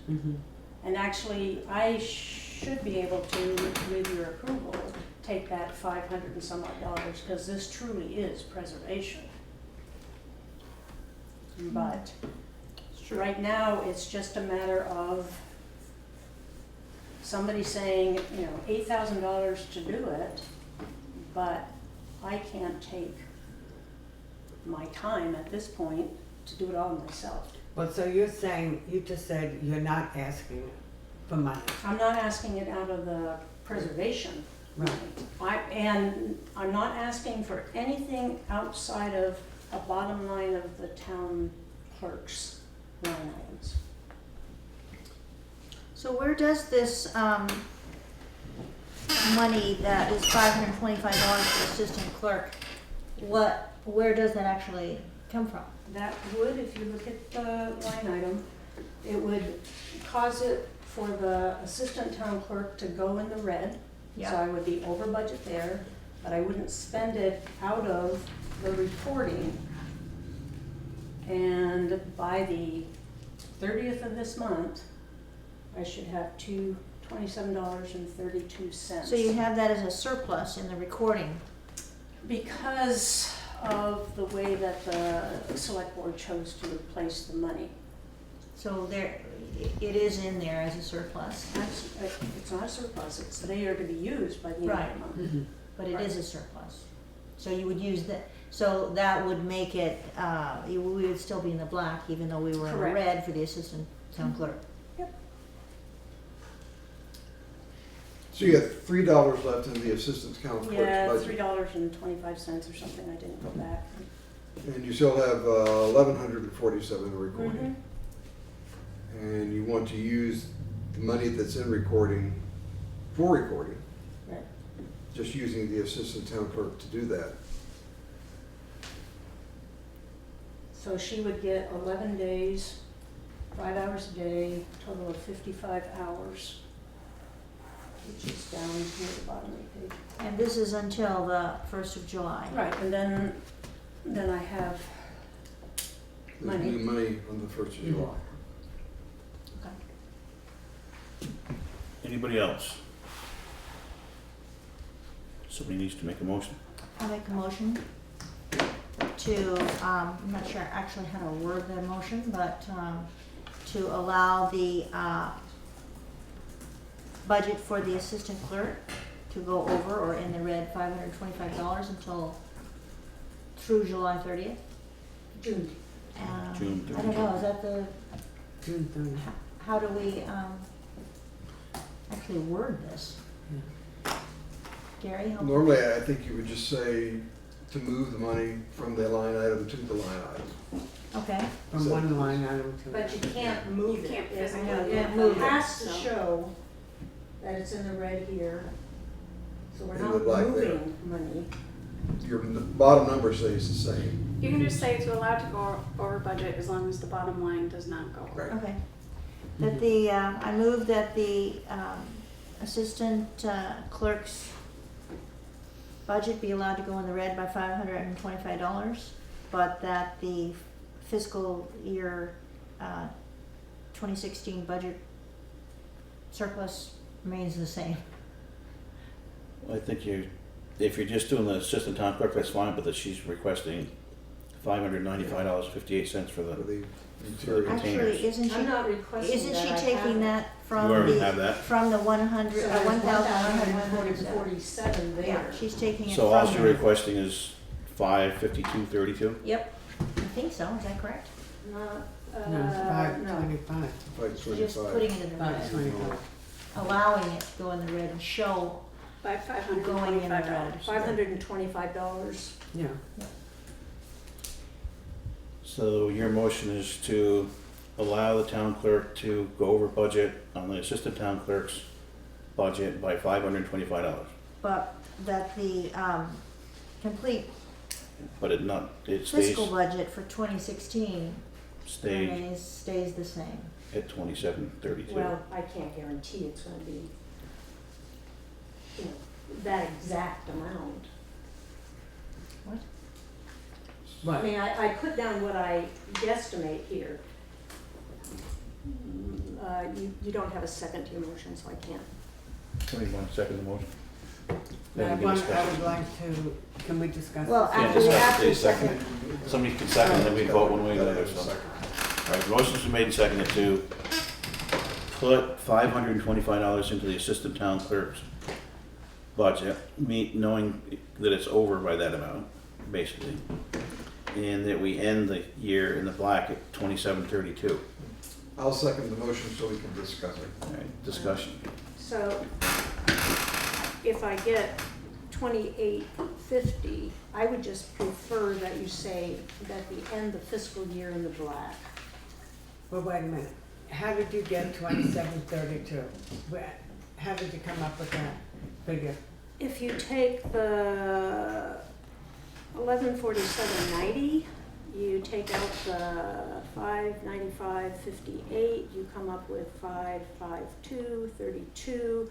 And actually, I should be able to, with your approval, take that $500 and some odd dollars, because this truly is preservation. But right now, it's just a matter of somebody saying, $8,000 to do it, but I can't take my time at this point to do it all myself. Well, so you're saying, you just said you're not asking for money. I'm not asking it out of the preservation. Right. And I'm not asking for anything outside of a bottom line of the town clerk's line items. So where does this money that is $525 for assistant clerk, where does that actually come from? That would, if you look at the line item, it would cause it for the assistant town clerk to go in the red. Yeah. So I would be over budget there, but I wouldn't spend it out of the reporting and by the 30th of this month, I should have $27.32. So you have that as a surplus in the recording. Because of the way that the select board chose to place the money. So there, it is in there as a surplus, It's not a surplus, it's there to be used by the end of Right. the month. Mhm. but it is a surplus. So you would use that, so that would make it, we would still be in the black even though we were in the Correct. red for the assistant town clerk. So you have $3 left in the assistant town clerk's Yeah, budget. $3.25 or something, I didn't go back. And you still have 1,147 recording. Mhm. And you want to use the money that's in recording for recording. Right. Just using the assistant town clerk to do that. So she would get 11 days, 5 hours a day, total of 55 hours, which is down near the bottom of the page. And this is until the 1st of July. Right, and then I have There's Money. new money on the 1st of July. Anybody else? Somebody needs to make a motion. I'll make a motion to, I'm not sure actually how to word the motion, but to allow the budget for the assistant clerk to go over or in the red $525 until through July 30th. June. June I don't know, is that the, June 30th. how do we actually word this? Gary, help me. Normally, I think you would just say to move the money from the line item to the line item. Okay, From So- one line item to. But you can't move You it. can't It- physically it move it, has to so. show that it's in the red here. So we're In not the black there. moving money. Your bottom number stays the same. You can just say it's allowed to go over budget as long as the bottom line does not go over. Right. okay. That the, I move that the assistant clerk's budget be allowed to go in the red by $525, but that the fiscal year 2016 budget surplus remains the same. I think if you're just doing the assistant town clerk, that's fine, but that she's requesting $595.58 for For the, the for the interior. containers. Actually, isn't I'm she, not requesting isn't that, she I have taking it. that from You already the, have that. from the 100, So there's 1,147? 1,147 there. Yeah, she's taking it So from all she's there. requesting is $552.32? Yep, I think so, is that correct? Not, No, no. 525. She's just putting it in the red, 525. allowing it to go in the red and show, By Going in the red. $525. $525. Yeah. So your motion is to allow the town clerk to go over budget on the assistant town clerk's budget by $525, but that the complete but it stays, fiscal budget for 2016 stays stays the same. at $27.32. Well, I can't guarantee it's gonna be, you know, that exact amount. What? I What? mean, I put down what I guesstimate here. You don't have a second to your motion, so I can't. Somebody want to second the motion? I Then we can would discuss it. like to, can we discuss? Well, this? Yeah, after, discuss after it, the second. second, Somebody can second, then we vote one way or the other, so. All right, the motion's been made and seconded to put $525 into the assistant town clerk's budget, knowing that it's over by that amount, basically. And that we end the year in the black at $27.32. I'll second the motion so we can discuss it. All right, discussion. So if I get 2850, I would just prefer that you say that we end the fiscal year in the black. Well, wait a minute. How did you get 2732? How did you come up with that figure? If you take the 1147.90, you take out the 595.58, you come up with 552.32,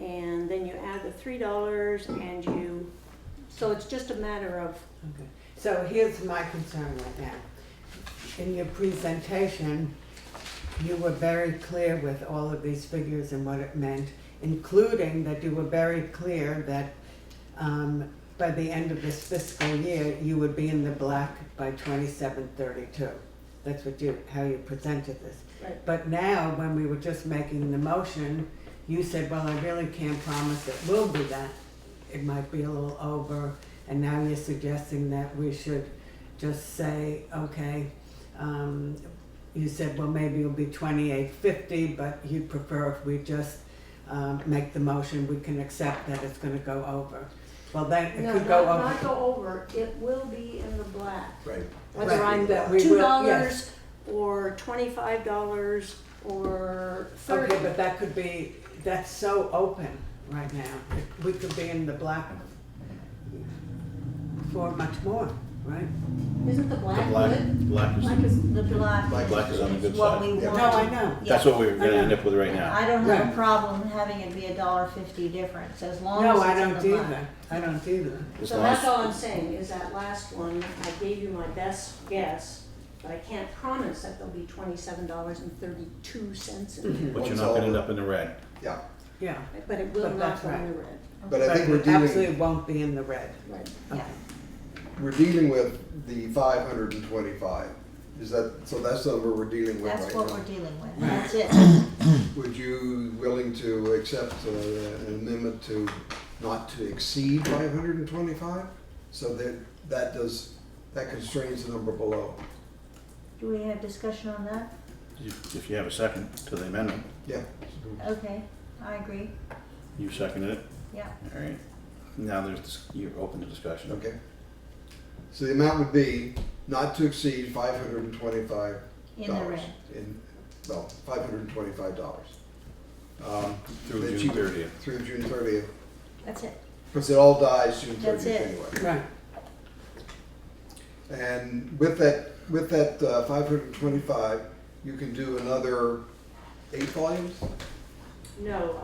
and then you add the $3 and so it's just a matter of, Okay. So here's my concern right now. In your presentation, you were very clear with all of these figures and what it meant, including that you were very clear that by the end of this fiscal year, you would be in the black by 2732. That's what how you presented this. Right. But now, when we were just making the motion, you said, well, I really can't promise it will be that. It might be a little over, and now you're suggesting that we should just say, okay, you said, well, maybe it'll be 2850, but you'd prefer if we just make the motion, we can accept that it's gonna go over. Well, then it No, could go over. not go over, it will be in the black. Right. Whether Right, I'm that we will- $2 yes. or $25 or 30. Okay, but that could be, that's so open right now. We could be in the black for much more, right? Isn't the black Black, good? black is, Black is, The black black is on the good what we side. Yeah. want. No, I know. That's what we're gonna end up with right now. I don't have a Right. problem having it be $1.50 difference, as long No, as I it's in don't the black. either. I don't either. As so long that's as- all I'm saying, is that last one, I gave you my best guess, but I can't promise that there'll be $27.32 in there. But you're not gonna end up in the red. Yeah, Yeah. But it will But not that's go in right. the red. but I think But we're it absolutely dealing, won't be in the red. Right. Yeah. we're dealing with the 525. Is that, so that's the number we're dealing with right now? That's what we're dealing with, that's it. Would you willing to accept an amendment to not to exceed 525? So that constrains the number below. Do we have discussion on that? If you have a second to the amendment, Yeah. Okay, I agree, you seconded it, yeah. all right. Now you're open to discussion. Okay. So the amount would be not to exceed $525. In the red. Well, $525. Through that June you- 30th. Through June 30th, That's it. because it all dies June 30th That's it. anyway. Right. And with that 525, you can do another 8 volumes? No,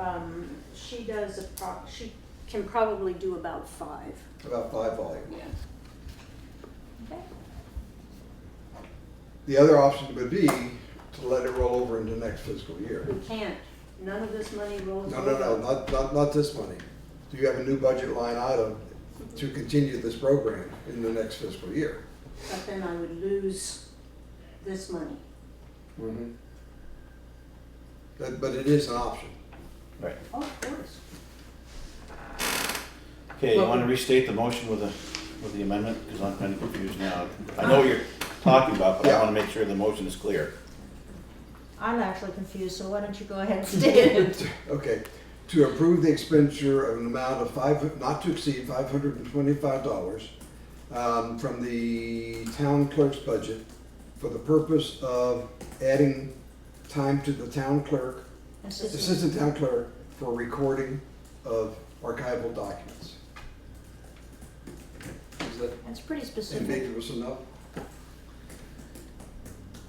she can probably do about 5. About 5 volumes. Yeah. Okay. The other option would be to let it roll over into next fiscal year. We can't, none of this money rolls No, over. not this money. Do you have a new budget line item to continue this program in the next fiscal year? But then I would lose this money. But it is an option. Right. Oh, of course. Okay, you Well, wanna restate the motion with the amendment, because I'm kinda confused now. I know what you're talking about, but I Yeah. wanna make sure the motion is clear. I'm actually confused, so why don't you go ahead and state it? Okay, to approve the expenditure of an amount of not to exceed $525 from the town clerk's budget for the purpose of adding time to the town clerk, assistant town clerk, for recording of archival documents. Is that That's pretty specific. ambiguous enough?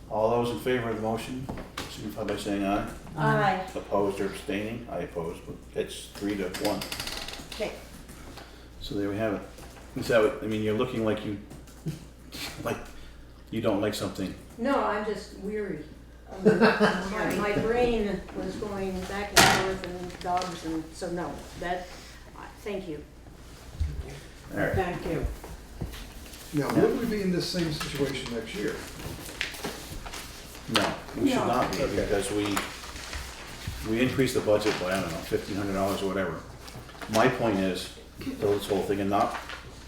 All those in favor of the motion, signify by saying aye. Aye. Opposed or abstaining? I oppose, but it's 3-1. Okay. So there we have it. Is that what, I mean, you're looking like you don't like something. No, I'm just weary. My brain was going back and forth and dogs and, so no, thank you. All right. Thank you. Now, would we be in this same situation next year? No, we should No. not be, Okay. because we increased the budget by, I don't know, $1,500 or whatever. My point is, this whole thing, and not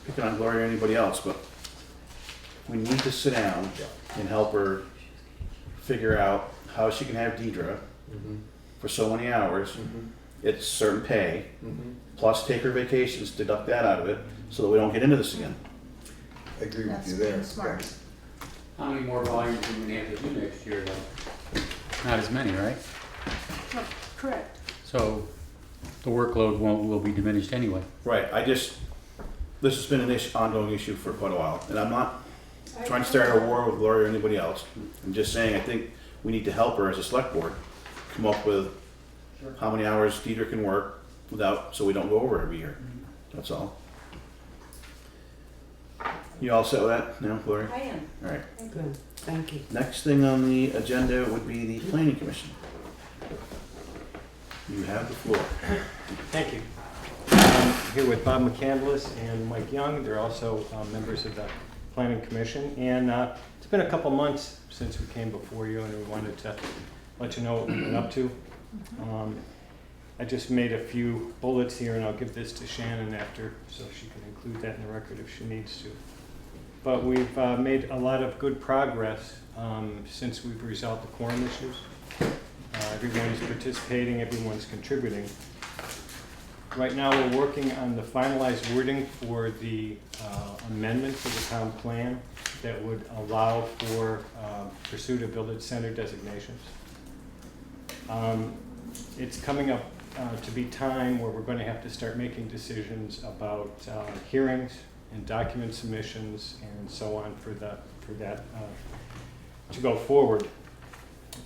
picking on Gloria or anybody else, but we need to sit down and help her figure out how she can have Deidre for so many hours, it's certain pay, plus take her vacations, deduct that out of it, so that we don't get into this again. I agree with That's you there. being smart. How many more volumes do we have to do next year, though? Not as many, right? Correct. So the workload will be diminished anyway. Right, this has been an ongoing issue for quite a while, and I'm not trying to start a war with Gloria or anybody else. I'm just saying, I think we need to help her as a select board come up with how many hours Deidre can work without, so we don't go over every year. That's all. You all set with that now, Gloria? I am. All right. Good, thank you. Next thing on the agenda would be the planning commission. You have the floor. Thank you. I'm here with Bob McCandless and Mike Young. They're also members of the Planning Commission. And it's been a couple months since we came before you, and we wanted to let you know what we've been up to. I just made a few bullets here, and I'll give this to Shannon after, so she can include that in the record if she needs to. But we've made a lot of good progress since we've resolved the quorum issues. Everyone's participating, everyone's contributing. Right now, we're working on the finalized wording for the amendment to the town plan that would allow for pursuit of village center designations. It's coming up to be time where we're going to have to start making decisions about hearings and document submissions and so on for that to go forward.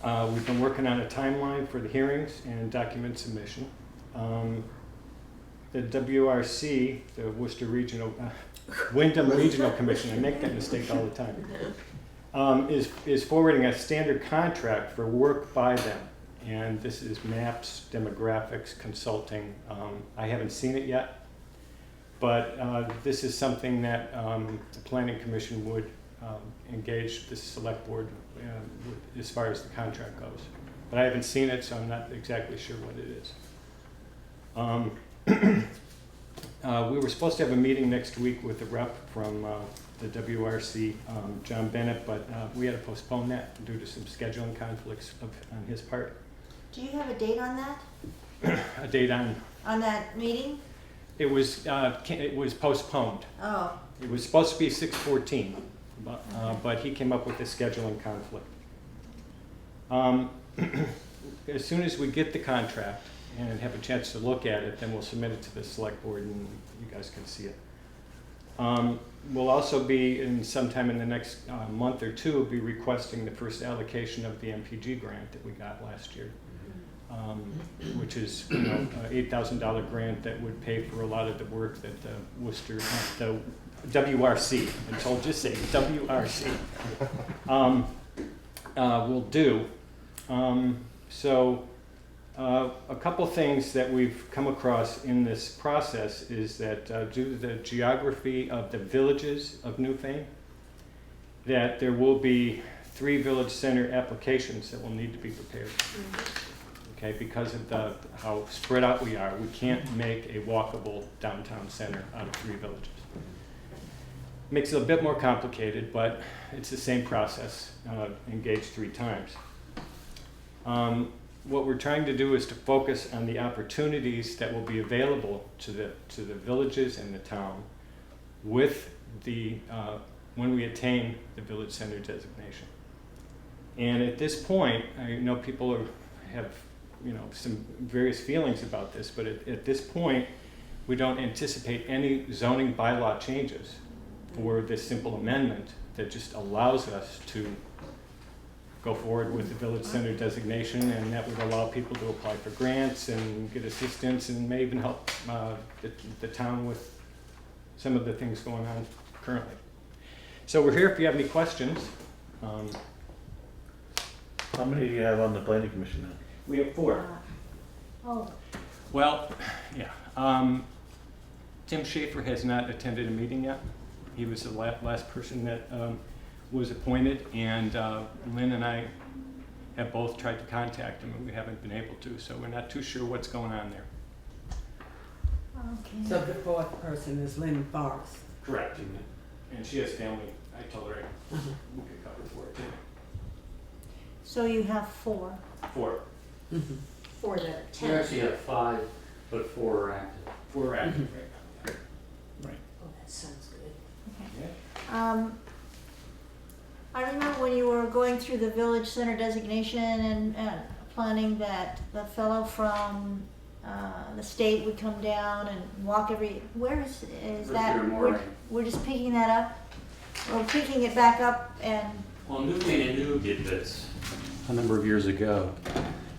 We've been working on a timeline for the hearings and document submission. The WRC, the Worcester Regional, Wyndham Regional Commission, I make that mistake all the time, is forwarding a standard contract for work by them. And this is maps, demographics, consulting. I haven't seen it yet, but this is something that the Planning Commission would engage the select board as far as the contract goes. But I haven't seen it, so I'm not exactly sure what it is. We were supposed to have a meeting next week with the rep from the WRC, John Bennett, but we had to postpone that due to some scheduling conflicts on his part. Do you have a date on that? A date on that meeting? it was postponed. Oh, It was supposed to be 6/14, but he came up with a scheduling conflict. As soon as we get the contract and have a chance to look at it, then we'll submit it to the select board and you guys can see it. We'll also be, sometime in the next month or two, be requesting the first allocation of the MPG grant that we got last year, which is an $8,000 grant that would pay for a lot of the work that the WRC, and so I'll just say WRC, will do. A couple things that we've come across in this process is that due to the geography of the villages of Newfane, that there will be 3 village center applications that will need to be prepared. Okay, because of how spread out we are, we can't make a walkable downtown center out of 3 villages. Makes it a bit more complicated, but it's the same process, engaged 3 times. What we're trying to do is to focus on the opportunities that will be available to the villages and the town with when we attain the village center designation. And at this point, I know people have some various feelings about this, but at this point, we don't anticipate any zoning bylaw changes for this simple amendment that just allows us to go forward with the village center designation, and that would allow people to apply for grants and get assistance and may even help the town with some of the things going on currently. So we're here if you have any questions. How many do you have on the planning commission now? We have 4. oh, Well, yeah. Tim Schaefer has not attended a meeting yet. He was the last person that was appointed, and Lynn and I have both tried to contact him, and we haven't been able to, so we're not too sure what's going on there. okay. So the 4th person is Lynn Forrest. Correct. And she has family. I told her we could cover for it. So you have 4. 4. For the We 10th. actually have 5, but 4 are active. 4 are active right Oh, that sounds good. now. Yeah. I remember when you were going through the village center designation and planning that the fellow from the state would come down and walk where is that? Richard Moore. We're just picking that up? We're picking it back up and, Well, Newfane did this a number of years ago,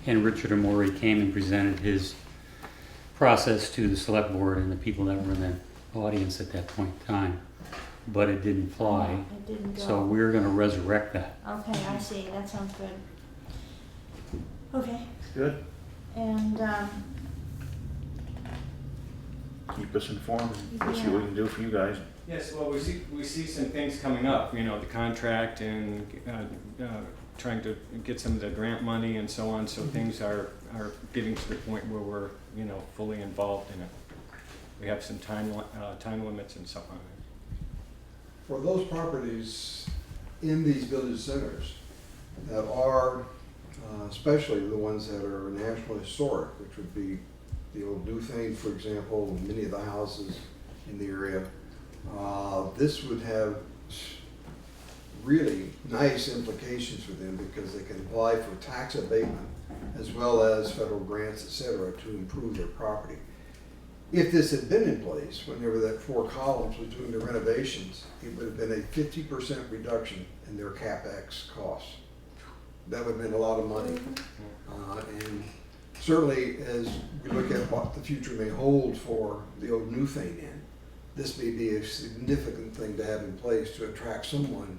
and Richard Amori came and presented his process to the select board and the people that were in the audience at that point in time. but it didn't fly. It didn't go. So we're gonna resurrect that. Okay, I see, that sounds good. Okay, Good. and, Keep us informed and we'll see what we can do for you guys. Yes, well, we see some things coming up, you know, the contract and trying to get some of the grant money and so on, so things are getting to the point where we're, you know, fully involved in it. We have some time limits and so on. For those properties in these village centers that are, especially the ones that are National Historic, which would be the old Newfane, for example, many of the houses in the area, this would have really nice implications for them because they can apply for tax abatement as well as federal grants, et cetera, to improve their property. If this had been in place, whenever that Four Columns was doing the renovations, it would have been a 50% reduction in their CapEx costs. That would have been a lot of money. And certainly as we look at what the future may hold for the old Newfane Inn, this may be a significant thing to have in place to attract someone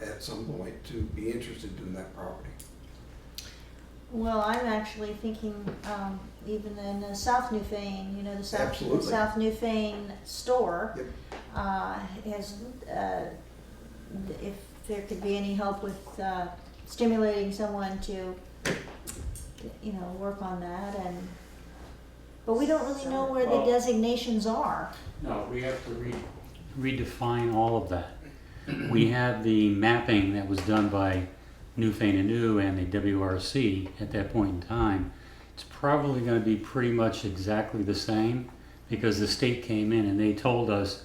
at some point to be interested in that property. well, I'm actually thinking, even in the South Newfane, you know, the Absolutely. South Newfane store, Yep. has, if there could be any help with, stimulating someone to, you know, work on that and, but we don't really know where the Well- designations are. No, we have to redefine all of that. We had the mapping that was done by Newfane Anew and the WRC at that point in time. It's probably going to be pretty much exactly the same because the state came in and they told us,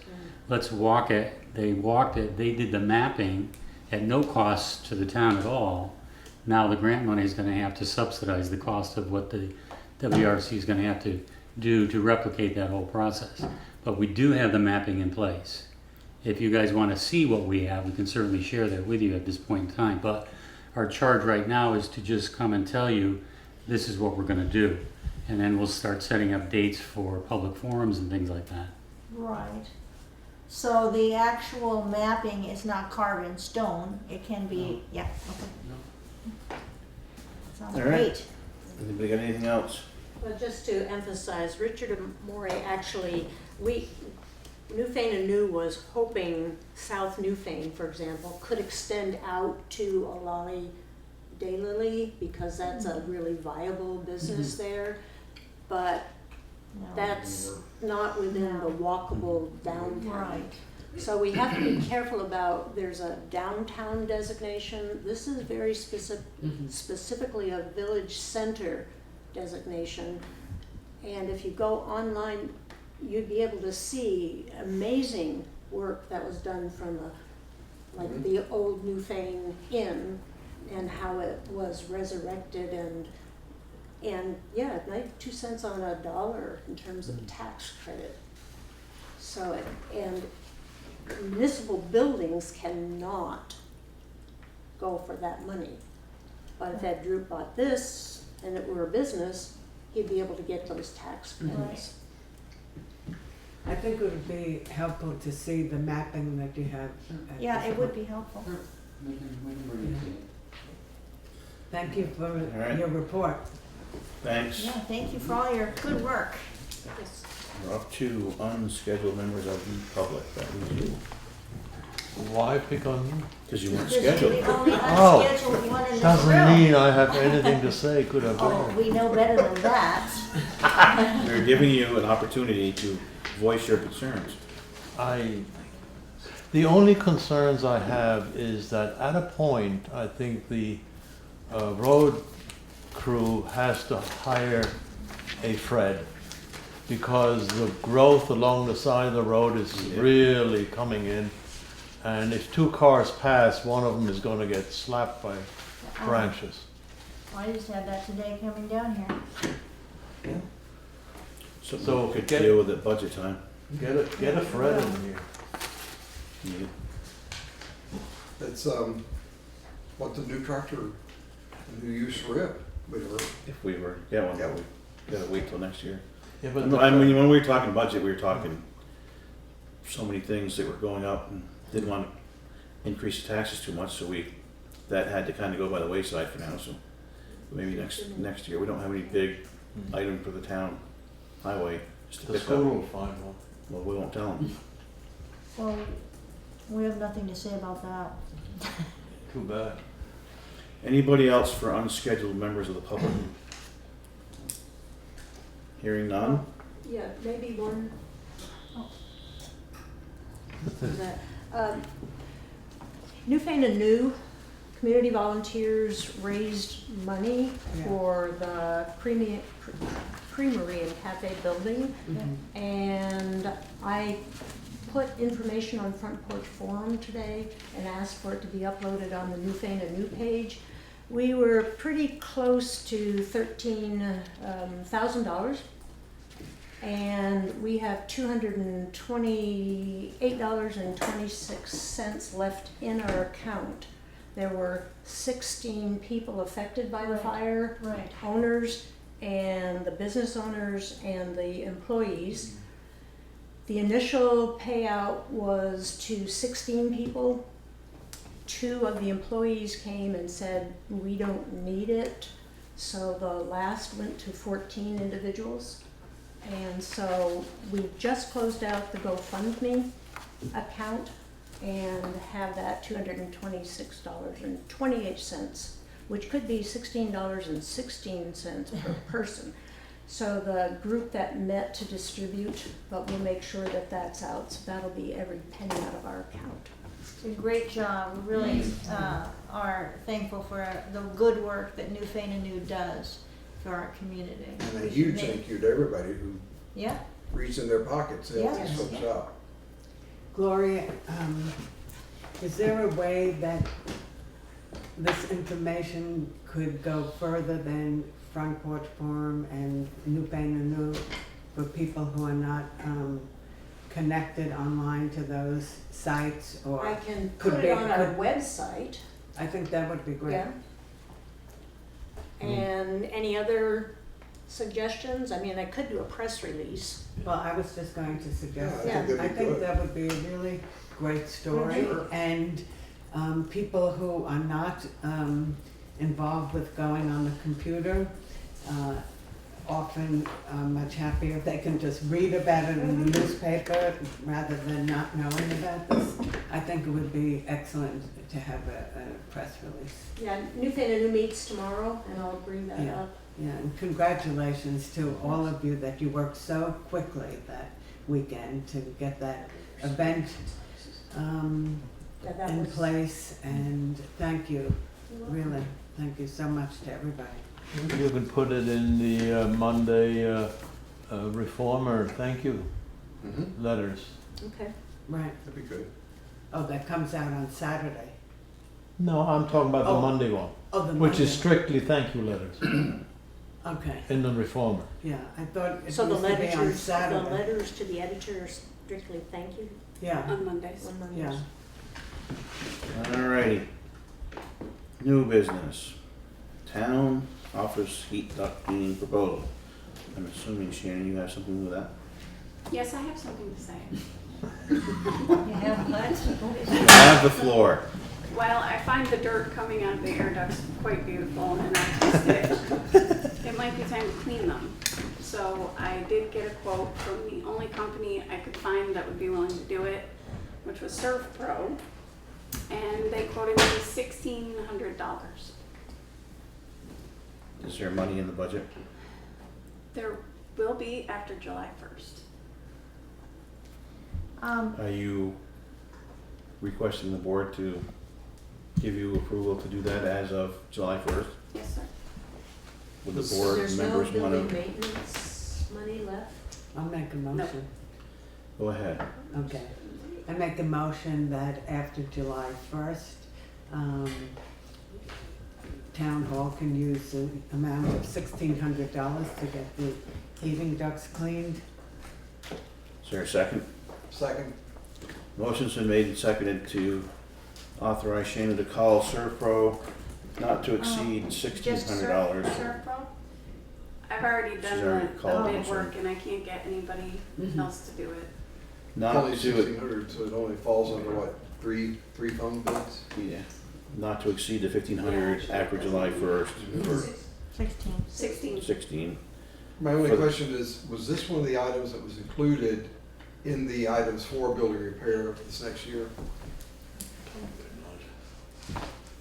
let's walk it. They walked it. They did the mapping at no cost to the town at all. Now the grant money is going to have to subsidize the cost of what the WRC is going to have to do to replicate that whole process. But we do have the mapping in place. If you guys want to see what we have, we can certainly share that with you at this point in time. But our charge right now is to just come and tell you this is what we're going to do. And then we'll start setting up dates for public forums and things like that. Right. So the actual mapping is not carved in stone, it can be, yeah, okay. Sounds All right. great. Anybody got anything else? Well, just to emphasize, Richard and Morey actually, Newfane Anew was hoping South Newfane, for example, could extend out to Olali Daylily because that's a really viable business there. But No. that's not within the walkable downtown. Right. So we have to be careful about, there's a downtown designation. This is very specifically a village center designation. And if you go online, you'd be able to see amazing work that was done from the old Newfane Inn and how it was resurrected and yeah, 92 cents on a dollar in terms of tax credit. So, and municipal buildings cannot go for that money. But if Ed Drew bought this and it were a business, he'd be able to get those tax credits. I think it would be helpful to see the mapping that you have. at Yeah, this it would point. be helpful. Thank you for right. your report. Thanks. Yeah, thank you for all your good work. Yes. We're up to unscheduled members of the public. That was you. Why pick on me? Because you weren't This is the scheduled. only Oh, unscheduled one in this Doesn't room. mean I have anything to say, could have Oh, been. we know better than that. We're giving you an opportunity to voice your concerns. The only concerns I have is that at a point, I think the road crew has to hire a Fred because the growth along the side of the road is really coming in. And if two cars pass, one of them is going to get slapped by branches. I just had that today coming down here. Something So we could get- deal with at budget time. Get a Fred in here. Yeah. That's what the new tractor, the new use for it, If we were, well, Yeah. we gotta wait till next year. Yeah, I but mean, when we were talking budget, we were talking so many things that were going up and didn't want to increase the taxes too much, so that had to kind of go by the wayside for now, so maybe next year. We don't have any big item for the town highway, just to The pick school up. will find one. Well, we won't tell them. Well, we have nothing to say about that. Too bad. Anybody else for unscheduled members of the public? Hearing none? Yeah, maybe one. Newfane and New community volunteers raised money Yeah. for the Creamery and Cafe building. And I put information on Front Porch Forum today and asked for it to be uploaded on the Newfane and New page. We were pretty close to $13,000. And we have $228.26 left in our account. There were 16 people affected by the Right. fire, Right. owners and the business owners and the employees. The initial payout was to 16 people. 2 of the employees came and said, we don't need it. So the last went to 14 individuals. And so we just closed out the GoFundMe account and have that $226.28, which could be $16.16 per person. So the group that met to distribute, but we'll make sure that that's out. So that'll be every penny out of our account. Great job. We really are thankful for the good work that Newfane and New does for our community. And a huge thank you to everybody who Yeah. reached in their pockets to help Yes. these folks out. Gloria, is there a way that this information could go further than Front Porch Forum and Newfane and New for people who are not connected online to those sites? Or I can could put be- it on our could- website. I think that would be great. Yeah. And any other suggestions? I mean, I could do a press release. Well, I was just going to suggest Yeah, I that. think I that'd be think good. that would be a really great story. Sure. And people who are not involved with going on the computer often are much happier if they can just read about it in the newspaper rather than not knowing about this. I think it would be excellent to have a press release. Yeah, Newfane and New meets tomorrow, and I'll bring that Yeah. up. Yeah, and congratulations to all of you that you worked so quickly that weekend to get that event Yeah, that in was- place, and thank you, really, thank you so much to everybody. You can put it in the Monday Reformer thank you Mm-hmm. letters. Okay. Right, That'd be good. oh, that comes out on Saturday. No, I'm talking about the Oh. Monday one, Oh, the which is Monday. strictly thank you letters Okay, in the Reformer. yeah, I thought it used So to the be on letters, the Saturday. letters to the editor are strictly thank you Yeah, On Mondays. on Mondays. yeah. Alrighty. New business. Town office heat duct cleaning proposal. I'm assuming, Shannon, you have something with that? Yes, I have something to say. You have what? You have the floor. Well, I find the dirt coming out of the air ducts quite beautiful, and I tested it. It might be time to clean them. So I did get a quote from the only company I could find that would be willing to do it, which was Surf Pro, and they quoted me $1,600. Is there money in the budget? There will be after July 1st. Are you requesting the board to give you approval to do that as of July 1st? Yes, sir. Would the board There's no members want building to? maintenance money left? I'll make a motion. Go ahead. Okay. I make a motion that after July 1st, Town Hall can use the amount of $1,600 to get the heating ducts cleaned. Is there a second? Second. Motion's been made and seconded to authorize Shannon to call Servpro not to exceed $1,600. Surf Pro? I've already She's done already the called bid them, so- work, and I can't get anybody Mhm. else to do it. Not Only to, 1,600, so it only falls under what, three phone bids? yeah, not to exceed the 1,500 after July 1st for 16. 16. 16. My only For the- question is, was this one of the items that was included in the items for building repair this next year?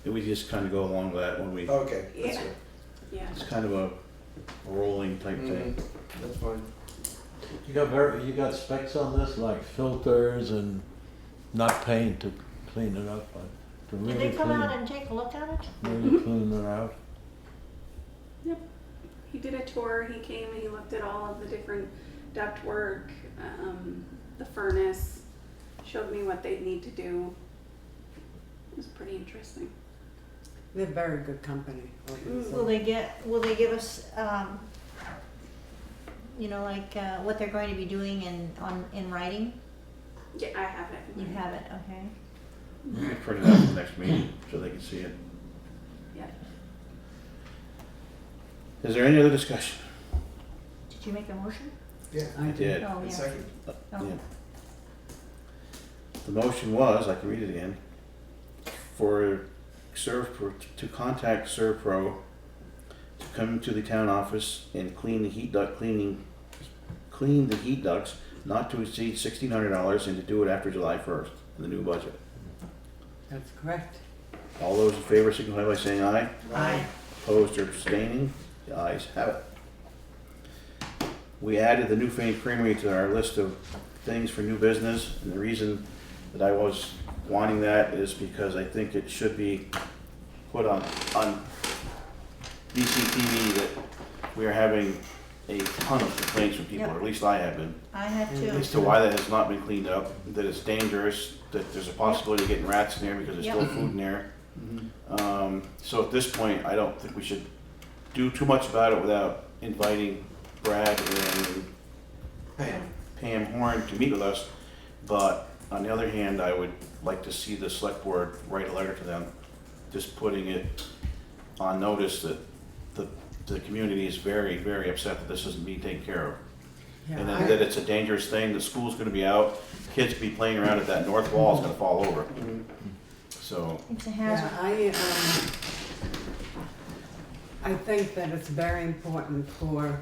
We just kind of go along with that when we, Okay, that's Yeah. it. Yeah. it's kind of a rolling type thing. Mhm, that's fine. You got specs on this, like filters and not paint to clean it up, but to Did really they come clean, out and take a look at it? really clean it out. He did a tour, he came and he looked at all of the different duct work, the furnace, showed me what they'd need to do. It was pretty interesting. They're very good company. Will they give us, like, what they're going to be doing in writing? Yeah, I have it. You have it, okay. We'll print it out for the next meeting so they can see it. Yeah. Is there any other discussion? Did you make a motion? Yeah, I did. Did. Oh, and yeah. second. Oh. Yeah. The motion was, I can read it again, to contact Servpro to come to the town office and clean the heat ducts not to exceed $1,600 and to do it after July 1st in the new budget. That's correct. All those in favor signify by saying aye. Aye. Opposed or abstaining? The ayes have it. We added the Newfane Creamery to our list of things for new business, and the reason that I was wanting that is because I think it should be put on DCTV that we are having a ton of complaints from people, Yep. or at least I have been, I have as two. to why that has not been cleaned up, that it's dangerous, that there's a possibility of getting rats in there because there's Yep. still food in there. So at this point, I don't think we should do too much about it without inviting Brad and Pam Horn to meet with us. But on the other hand, I would like to see the select board write a letter to them, just putting it on notice that the community is very, very upset that this isn't being taken care of. Yeah, And then that it's a dangerous thing, the school's gonna be out, kids be playing around at that north wall, it's gonna fall over. So, It's a hazard. I think that it's very important for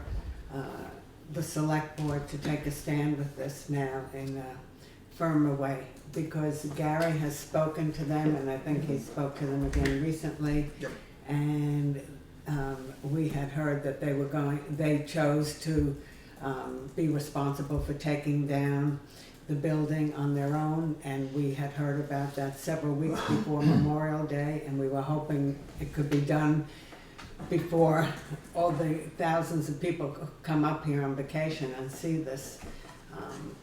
the select board to take a stand with this now in a firmer way, because Gary has spoken to them, and I think he spoke to them again recently. Yep. And we had heard that they chose to be responsible for taking down the building on their own, and we had heard about that several weeks before Memorial Day, and we were hoping it could be done before all the thousands of people come up here on vacation and see this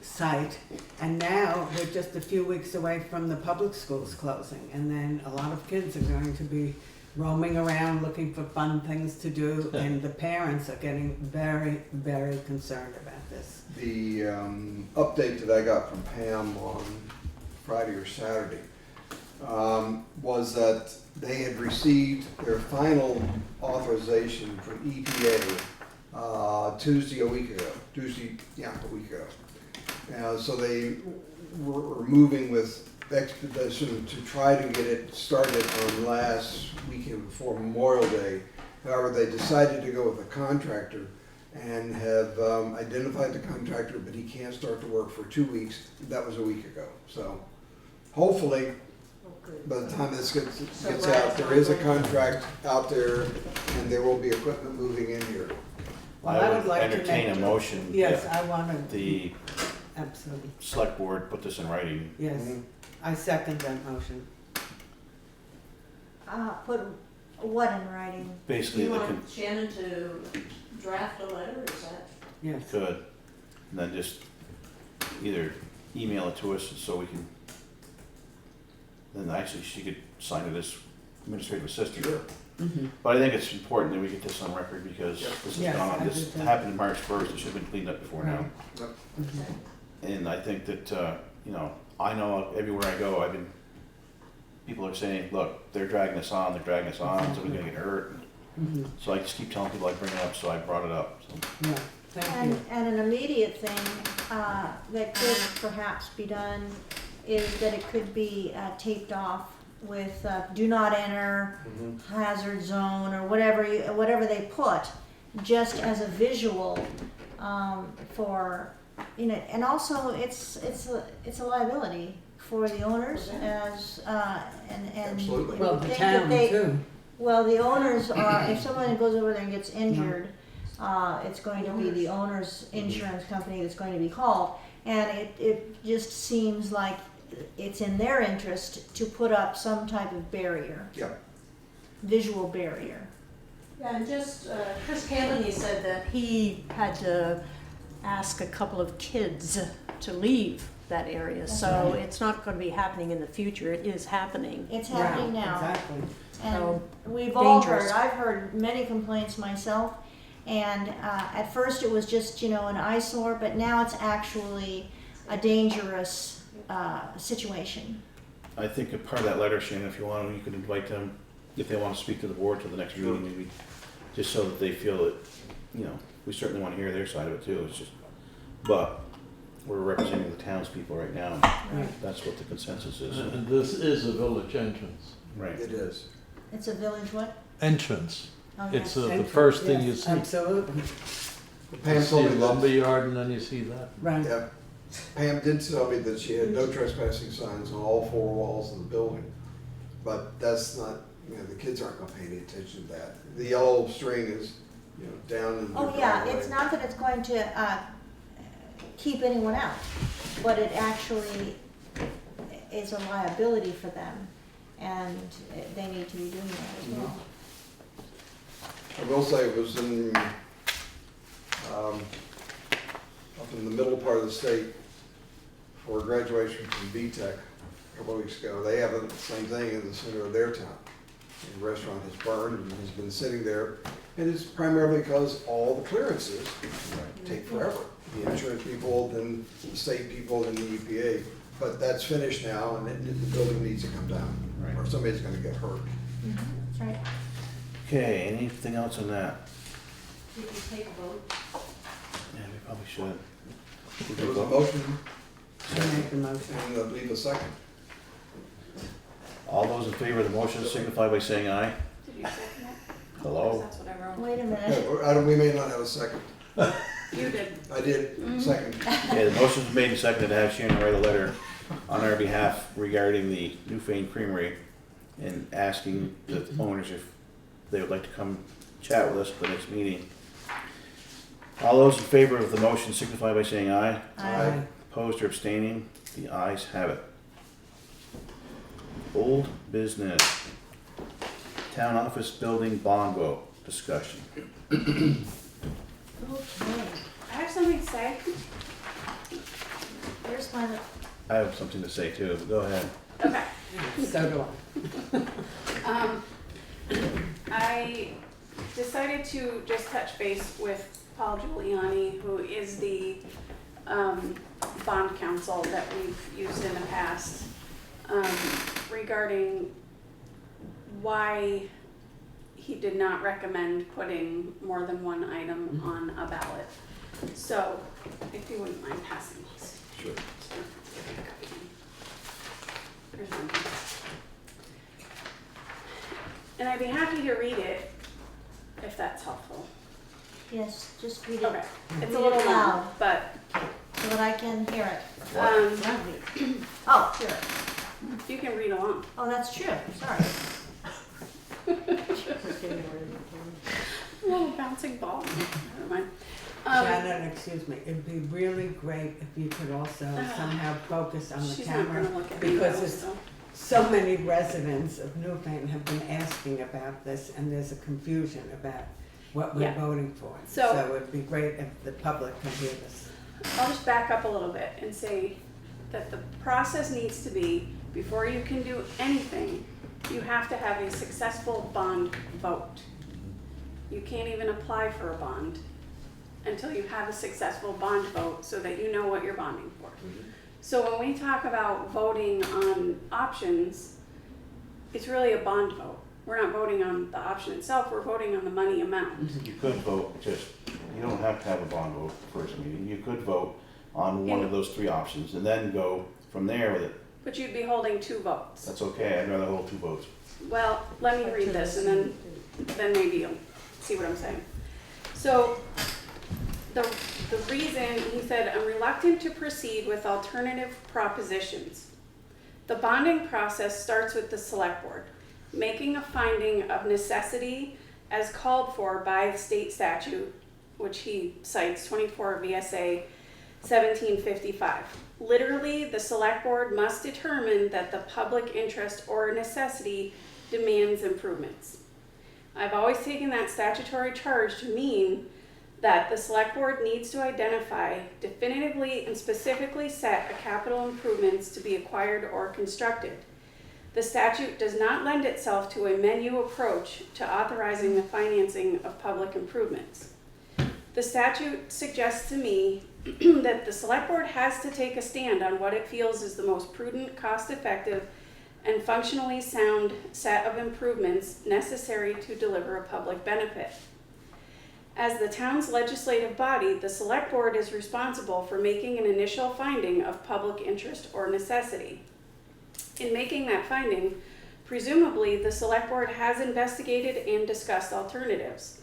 site. And now we're just a few weeks away from the public schools closing, and then a lot of kids are going to be roaming around looking for fun things to do, and the parents are getting very, very concerned about this. The update that I got from Pam on Friday or Saturday was that they had received their final authorization from EPA Tuesday, a week ago. So they were moving with expedition to try to get it started on last weekend before Memorial Day. However, they decided to go with a contractor and have identified the contractor, but he can't start to work for 2 weeks. That was a week ago. So hopefully, by the time this gets out, there is a contract out there and there will be equipment moving in here. Well, I would would like to entertain make- a motion Yes, that I wanted, the absolutely, select board put this in writing. yes. I second that motion. Put what in writing? Basically, You they want Shannon to draft a letter, is that? Yes. could, and then just either email it to us so we can, then actually she could sign it as administrative assistant. Sure. Mhm. But I think it's important that we get this on record because Yep. this Yes, is I gone, this do too. happened March 1st, it should have been cleaned up before now. Right. Mhm. And I think that, I know everywhere I go, people are saying, look, they're dragging us on, somebody's gonna get hurt. Mhm. So I just keep telling people I bring it up, so I brought it up. So Yeah, Thank you. And an immediate thing that could perhaps be done is that it could be taped off with do not enter, hazard zone, or whatever they put, just as a visual for, you know, and also it's a liability for the owners as and Absolutely. Well, the think town that too. well, the owners are, if someone goes over there and gets injured, it's going to be the owner's insurance company that's going to be called. And it just seems like it's in their interest to put up some type of barrier, Yeah. visual barrier. Yeah, and just, Chris Kennedy said that he had to ask a couple of kids to leave that area. So right. it's not gonna be happening in the future, it is happening. It's happening Right, now. Exactly. And So, we've all dangerous. heard, I've heard many complaints myself. And at first it was just, you know, an eyesore, but now it's actually a dangerous situation. I think a part of that letter, Shannon, if you want, you could invite them, if they want to speak to the board to the next meeting, maybe, just so that they feel that, you know, we certainly want to hear their side of it too. It's just, but we're representing the townspeople right now. Right. That's what the consensus is. And this is a village entrance. Right. It is. It's a village what? Entrance. Oh, It's yes. the first thing you Yes, see. Absolutely, You Pam see told a me lumber that, yard and then you see that. right. yeah. Pam did tell me that she had no trespassing signs on all four walls of the building. But that's not, you know, the kids aren't gonna pay any attention to that. The yellow string is, you know, down in the Oh, yeah, driveway. it's not that it's going to keep anyone out, but it actually is a liability for them, and they need to be doing that as well. I will say it was in, up in the middle part of the state for graduation from VTech a couple of weeks ago. They have the same thing in the center of their town. The restaurant has burned and has been sitting there, and it's primarily because all the clearances take forever. The insurance people, then the state people, then the EPA. But that's finished now, and the building needs to come down, Right. or somebody's gonna get hurt. That's right. Okay, anything else on that? Did you take a vote? Yeah, we probably should. There was a motion, I make the motion. and I believe a second. All those in favor of the motion signify by saying aye. Did you second it? Hello? 'Cause that's what I wrote. Wait a minute. We may not have a second. You did. I did, second. Okay, the motion's made and seconded to have Shannon write a letter on our behalf regarding the Newfane Creamery and asking the owners if they would like to come chat with us at the next meeting. All those in favor of the motion signify by saying aye. Aye. Opposed or abstaining? The ayes have it. Old business. Town office building bond vote discussion. Okay. I have something to say. Here's my, I have something to say too, but go ahead. Okay. So do I. I decided to just touch base with Paul Giuliani, who is the bond counsel that we've used in the past, regarding why he did not recommend putting more than one item on a ballot. So, if you wouldn't mind passing these. Sure. There's one. And I'd be happy to read it, if that's helpful. yes, just read Okay, it it's a Read little it long, loud. but, so that I can hear it. oh, Sure. you can read along. Oh, that's true, sorry. A little bouncing ball, never mind. Shannon, excuse me, it'd be really great if you could also somehow focus on the She's not camera. gonna look at me because though, it's- so. So many residents of Newfane have been asking about this, and there's a confusion about what we're Yeah. voting for. So- it'd be great if the public could hear this. I'll just back up a little bit and say that the process needs to be, before you can do anything, you have to have a successful bond vote. You can't even apply for a bond until you have a successful bond vote so that you know what you're bonding for. So when we talk about voting on options, it's really a bond vote. We're not voting on the option itself, we're voting on the money amount. You could vote just You don't have to have a bond vote first meeting. You could vote on one of those three options and then go from there with it. But you'd be holding 2 votes. That's okay. I'd rather hold 2 votes. Well, let me read this and then maybe you'll see what I'm saying. So the reason, he said, I'm reluctant to proceed with alternative propositions. The bonding process starts with the select board, making a finding of necessity as called for by state statute, which he cites 24 VSA 1755. Literally, the select board must determine that the public interest or necessity demands improvements. I've always taken that statutory charge to mean that the select board needs to identify, definitively and specifically set a capital improvements to be acquired or constructed. The statute does not lend itself to a menu approach to authorizing the financing of public improvements. The statute suggests to me that the select board has to take a stand on what it feels is the most prudent, cost-effective, and functionally sound set of improvements necessary to deliver a public benefit. As the town's legislative body, the select board is responsible for making an initial finding of public interest or necessity. In making that finding, presumably the select board has investigated and discussed alternatives.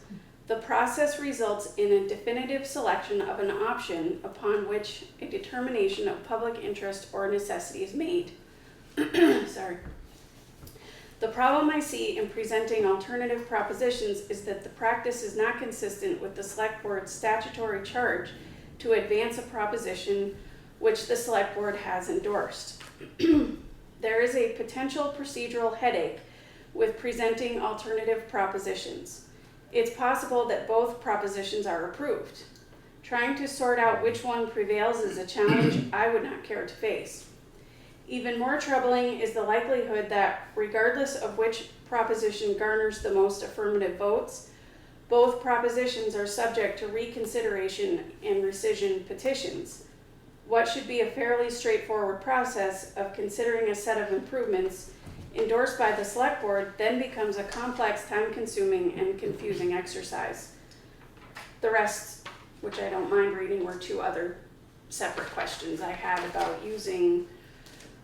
The process results in a definitive selection of an option upon which a determination of public interest or necessity is made. Sorry. The problem I see in presenting alternative propositions is that the practice is not consistent with the select board's statutory charge to advance a proposition which the select board has endorsed. There is a potential procedural headache with presenting alternative propositions. It's possible that both propositions are approved. Trying to sort out which one prevails is a challenge I would not care to face. Even more troubling is the likelihood that, regardless of which proposition garners the most affirmative votes, both propositions are subject to reconsideration and rescission petitions. What should be a fairly straightforward process of considering a set of improvements endorsed by the select board then becomes a complex, time-consuming, and confusing exercise. The rest, which I don't mind reading, were 2 other separate questions I had about using.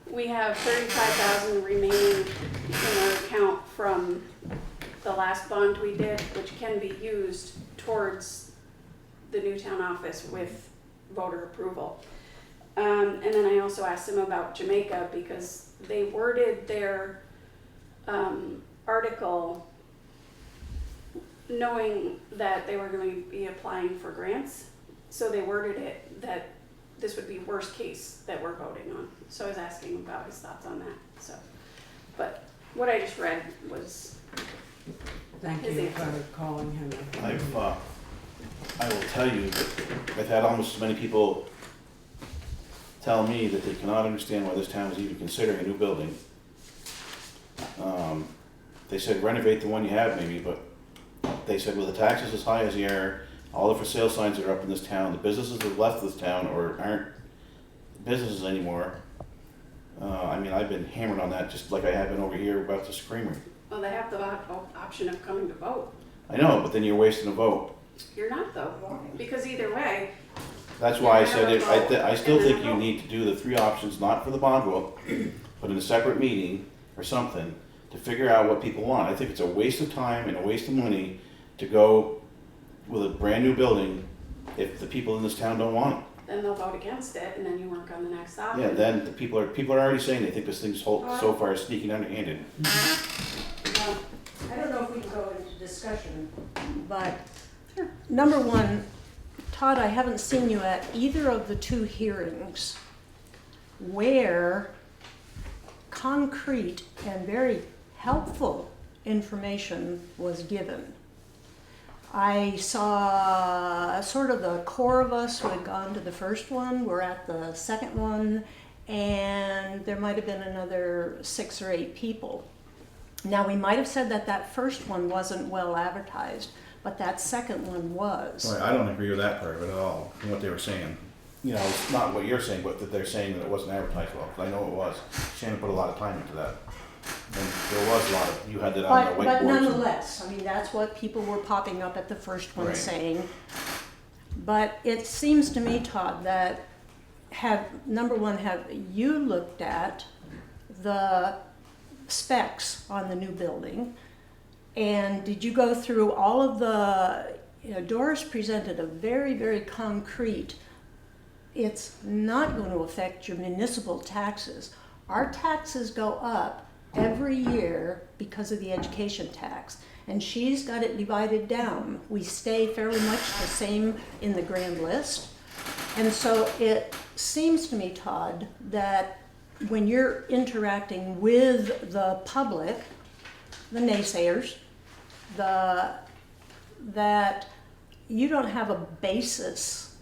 We have $35,000 remaining in our account from the last bond we did, which can be used towards the new town office with voter approval. And then I also asked them about Jamaica because they worded their article knowing that they were going to be applying for grants. So they worded it that this would be worst case that we're voting on. So I was asking him about his thoughts on that. So, but what I just read was Thank his you answer. for calling him. I will tell you that I've had almost as many people tell me that they cannot understand why this town is even considering a new building. They said renovate the one you have maybe, but they said with the taxes as high as they are, all the for sale signs that are up in this town, the businesses that have left this town or aren't businesses anymore. I mean, I've been hammered on that just like I have been over here about this Creamery. Well, they have the option of coming to vote. I know, but then you're wasting a vote. You're not though, because either way, That's why I said it, I still And then think a you vote. need to do the 3 options, not for the bond vote, but in a separate meeting or something to figure out what people want. I think it's a waste of time and a waste of money to go with a brand new building if the people in this town don't want it. then they'll vote against it, and then you work on the next option. Yeah, then the people are already saying they think this thing's so far sneaking underhanded. Well, I don't know if we can go into discussion, but number one, Todd, I haven't seen you at either of the 2 hearings where concrete and very helpful information was given. I saw sort of the core of us who had gone to the first one, we're at the second one, and there might have been another 6 or 8 people. Now, we might have said that that first one wasn't well advertised, but that second one was. Right, I don't agree with that part of it at all, from what they were saying. You know, it's not what you're saying, but that they're saying that it wasn't advertised well, 'cause I know it was. Shannon put a lot of time into that. And there was a lot of, you had that on the whiteboard. But nonetheless, I mean, that's what people were popping up at the first one Right. saying. But it seems to me, Todd, that number one, have you looked at the specs on the new building? And did you go through all of Doris presented a very, very concrete, it's not going to affect your municipal taxes. Our taxes go up every year because of the education tax. And she's got it divided down. We stay fairly much the same in the grand list. And so it seems to me, Todd, that when you're interacting with the public, the naysayers, that you don't have a basis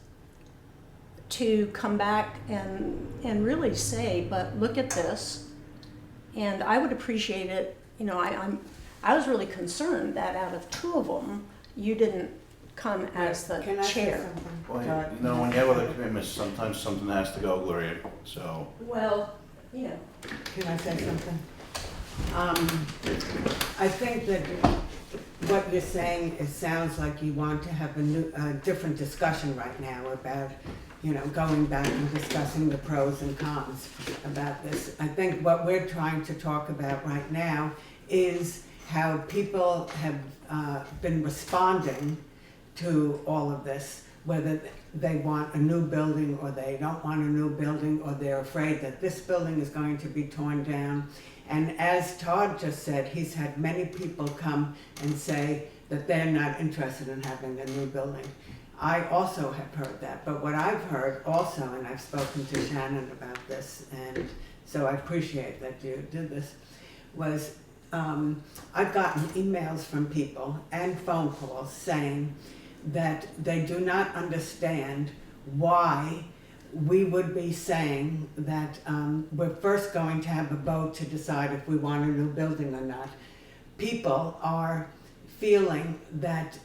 to come back and really say, but look at this. And I would appreciate it, I was really concerned that out of two of them, you didn't come as the Can I say chair. something? Well, when you have other commitments, sometimes something has to go, Gloria, so. Well, Can I say something? I think that what you're saying, it sounds like you want to have a different discussion right now about, going back and discussing the pros and cons about this. I think what we're trying to talk about right now is how people have been responding to all of this, whether they want a new building or they don't want a new building, or they're afraid that this building is going to be torn down. And as Todd just said, he's had many people come and say that they're not interested in having a new building. I also have heard that, but what I've heard also, and I've spoken to Shannon about this, and so I appreciate that you did this, was I've gotten emails from people and phone calls saying that they do not understand why we would be saying that we're first going to have a vote to decide if we want a new building or not. People are feeling that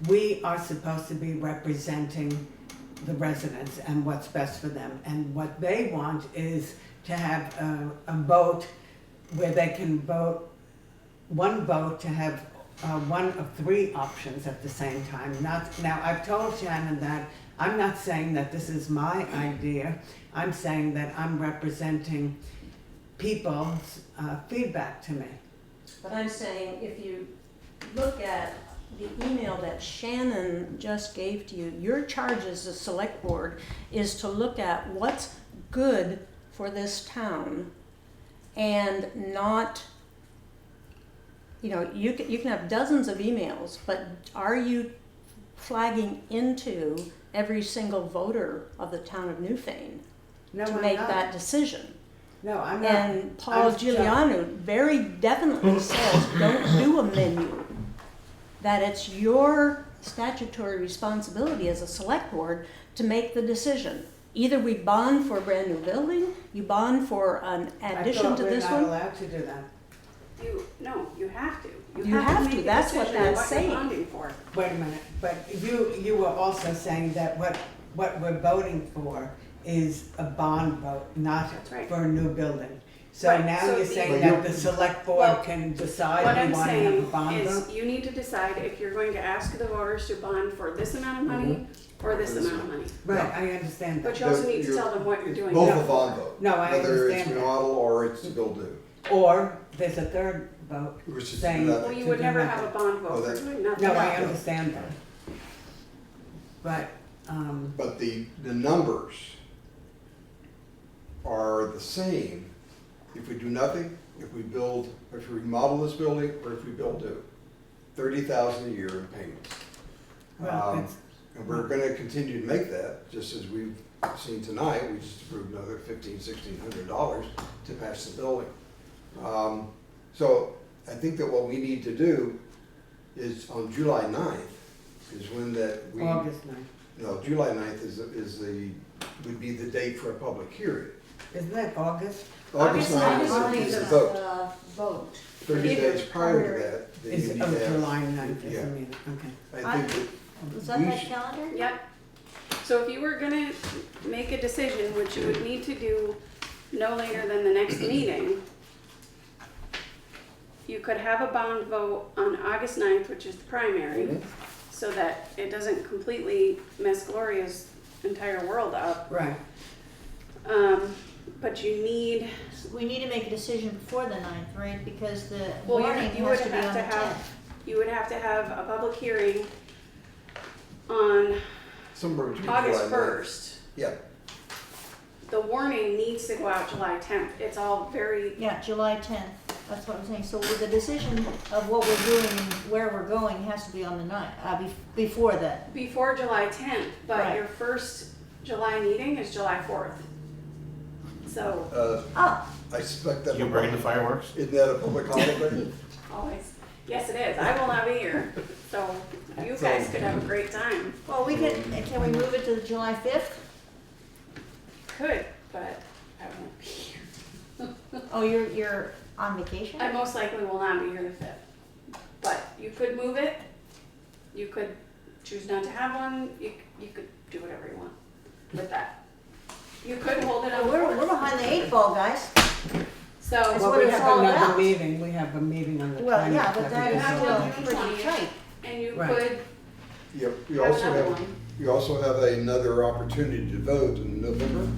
we are supposed to be representing the residents and what's best for them. And what they want is to have a vote where they can vote, one vote to have one of three options at the same time. Now, I've told Shannon that I'm not saying that this is my idea. I'm saying that I'm representing people's feedback to me. but I'm saying if you look at the email that Shannon just gave to you, your charge as a select board is to look at what's good for this town and not, you can have dozens of emails, but are you flagging into every single voter of the town of Newfane No, to I'm make not. that decision? No, I'm not. And Paul I'm Giuliano very definitely says, don't do a menu. That it's your statutory responsibility as a select board to make the decision. Either we bond for a brand new building, you bond for an addition to this I thought we're one. not allowed to do that. You have to. You have to. make a That's what decision on that's you're saying. bonding for. Wait a minute, but you were also saying that what we're voting for is a bond vote, not That's right. for a new building. So Right, now so you're the- saying that the select board Well, can What decide I'm we want to have a saying bond is vote? you need to decide if you're going to ask the voters to bond for this amount of money or this amount of money. Right, I understand But that. you also need to tell them what you're doing. Both now. a bond vote. No, I Whether it's understand that. remodel or it's to build new. Or there's a third vote Which is saying. nothing. Well, you to would do never nothing. have a bond Oh, vote for that- doing nothing. No, I Yeah. understand that. But, But the numbers are the same if we do nothing, if we remodel this building, or if we build new. $30,000 a year in payments. well, it's, And we're gonna continue to make that, just as we've seen tonight, we just approved another $1,600 to patch the building. So I think that what we need to do is on July 9th is when that we. August 9th. No, July 9th would be the date for a public hearing. Isn't that August? August 9th is the vote. Vote. 30 If- days prior to that, then you Is, need oh, to have. July 9th, is Yeah. the meeting, okay. I think that Was that we that should- calendar? Yep. So if you were gonna make a decision, which you would need to do no later than the next meeting, you could have a bond vote on August 9th, which is the primary. so that it doesn't completely mess Gloria's entire world up. Right. But you need, We need to make a decision before the 9th, right? Because the well, warning you would has to be on have the to have, 10th. you would have to have a public hearing on Somewhere between August July and 1st. Yeah, The warning needs to go out July 10th. It's all very, Yeah, July 10th. That's what I'm saying. So with the decision of what we're doing and where we're going has to be on the 9th, before that. before July 10th, but Right. your first July meeting is July 4th. So, Oh, I suspect that. You bring the fireworks? Isn't that a public holiday? always, yes it is. I will not be here. So you guys could have a great time. well, can we move it to July 5th? Could, but I won't be here. Oh, you're on vacation? I most likely will not be here the 5th. But you could move it. You could choose not to have one. You could do whatever you want with that. You could hold it on the We're 4th. behind the 8 ball, guys. So, That's Well, what we it's have all another about. meeting, we have a meeting on the 20th. Well, yeah, but that you is have still one June pretty 20th, tight. and you Right. could Yep, you have also another have, one. you also have another opportunity to vote in November.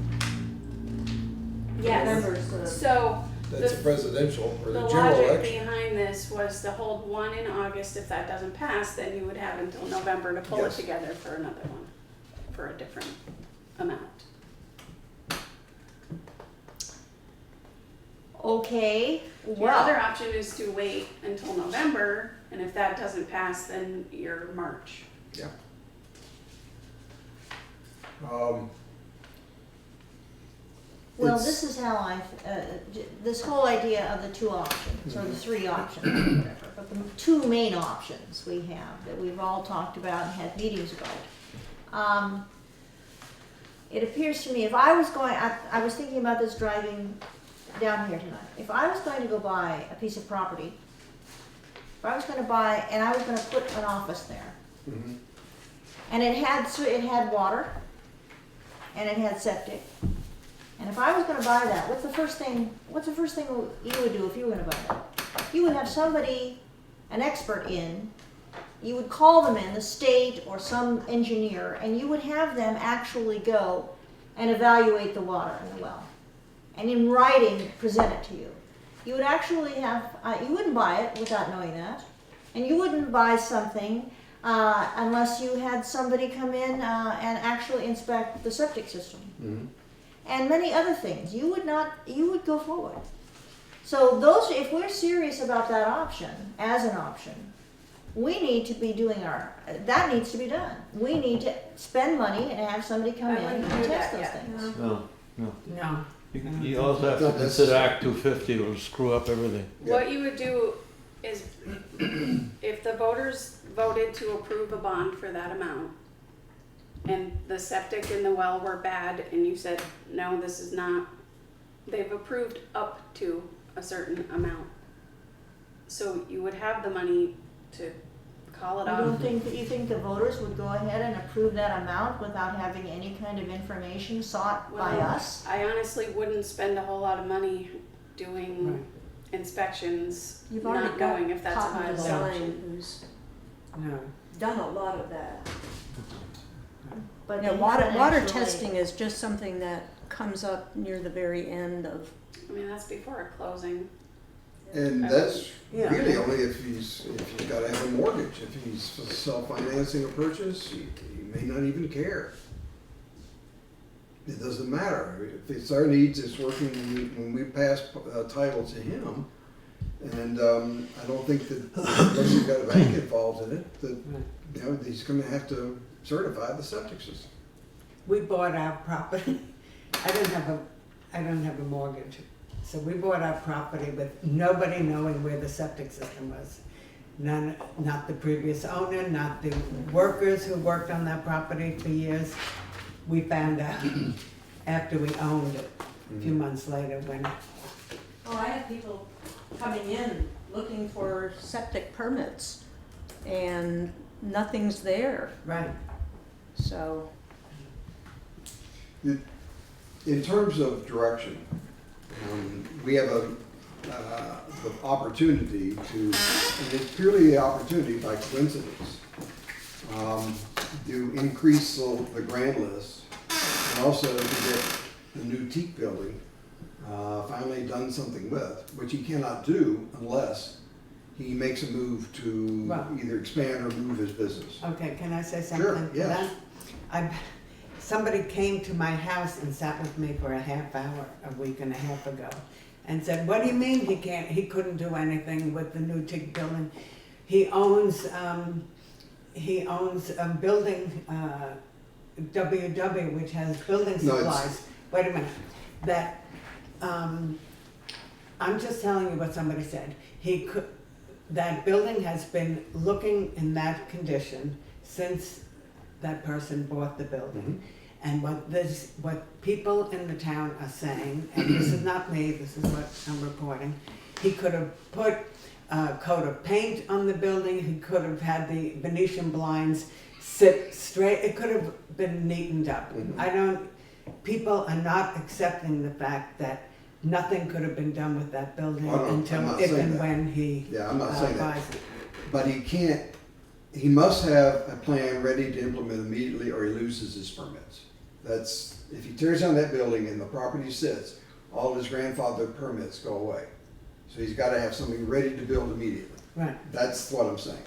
Yes. November's the- So That's The- a presidential or the the general logic election. behind this was to hold one in August. If that doesn't pass, then you would have until November to pull it Yes. together for another one, for a different amount. Okay, Your other well, option is to wait until November, and if that doesn't pass, then you're March. Yeah. Um, well, it's- this is how this whole idea of the 2 options, or the 3 options, or whatever, but the 2 main options we have that we've all talked about and had meetings about. It appears to me, if I was going, I was thinking about this driving down here tonight. If I was going to go buy a piece of property, if I was going to buy, and I was going to put an office there, mhm. and it had water, and it had septic, and if I was going to buy that, what's the first thing you would do if you were going to buy that? You would have somebody, an expert in. You would call them in, the state or some engineer, and you would have them actually go and evaluate the water in the well. And in writing, present it to you. You would actually have, you wouldn't buy it without knowing that. And you wouldn't buy something unless you had somebody come in and actually inspect the septic system. Mhm. And many other things. You would go forward. So if we're serious about that option, as an option, we need to be doing that needs to be done. We need to spend money and have somebody come I in wouldn't and do test that those yet. things. No, no. No. You also have to consider Act 250 will screw up everything. Yeah. What you would do is, if the voters voted to approve a bond for that amount, and the septic and the well were bad, and you said, no, this is not, they've approved up to a certain amount. So you would have the money to call it off. You think the voters would go ahead and approve that amount without having any kind of information sought by Well, us? I honestly wouldn't spend a whole lot of money doing Right. inspections, You've already not got knowing if that's a Cotton viable Design option. who's No. done a lot of that. But Yeah, they water haven't actually- testing is just something that comes up near the very end of, I mean, that's before a closing. And that's Yeah. really only if he's gotta have a mortgage. If he's self-financing a purchase, he may not even care. It doesn't matter. If it's our needs, it's working when we pass title to him. And I don't think that unless you've got a bank involved in it, that he's gonna have to certify the septic system. We bought our property. I don't have a mortgage. So we bought our property with nobody knowing where the septic system was. Not the previous owner, not the workers who worked on that property for years. We found out after we owned it, a few months later when, oh, I have people coming in looking for septic permits and nothing's there, right. so. In terms of direction, we have the opportunity to, and it's purely the opportunity by coincidence, to increase the grant list, and also to get the new teak building finally done something with, which he cannot do unless he makes a move to Well- either expand or move his business. Okay, can I say Sure, something to yes. that? Somebody came to my house and sat with me for a half hour a week and a half ago and said, what do you mean he couldn't do anything with the new TIC building? He owns a building, WW, which has building No, supplies. Wait a minute, that, I'm just telling you what somebody said. That building has been looking in that condition since that person bought the building. And what people in the town are saying, and this is not me, this is what I'm reporting, he could have put a coat of paint on the building, he could have had the Venetian blinds sit straight, it could have been neatened up. People are not accepting the fact that nothing could have been done with that building Oh, no, I'm until not if saying and that. when he Yeah, I'm not saying that. buys it. But he must have a plan ready to implement immediately or he loses his permits. That's, if he tears down that building and the property sits, all of his grandfather permits go away. So he's gotta have something ready to build immediately. Right. That's what I'm saying.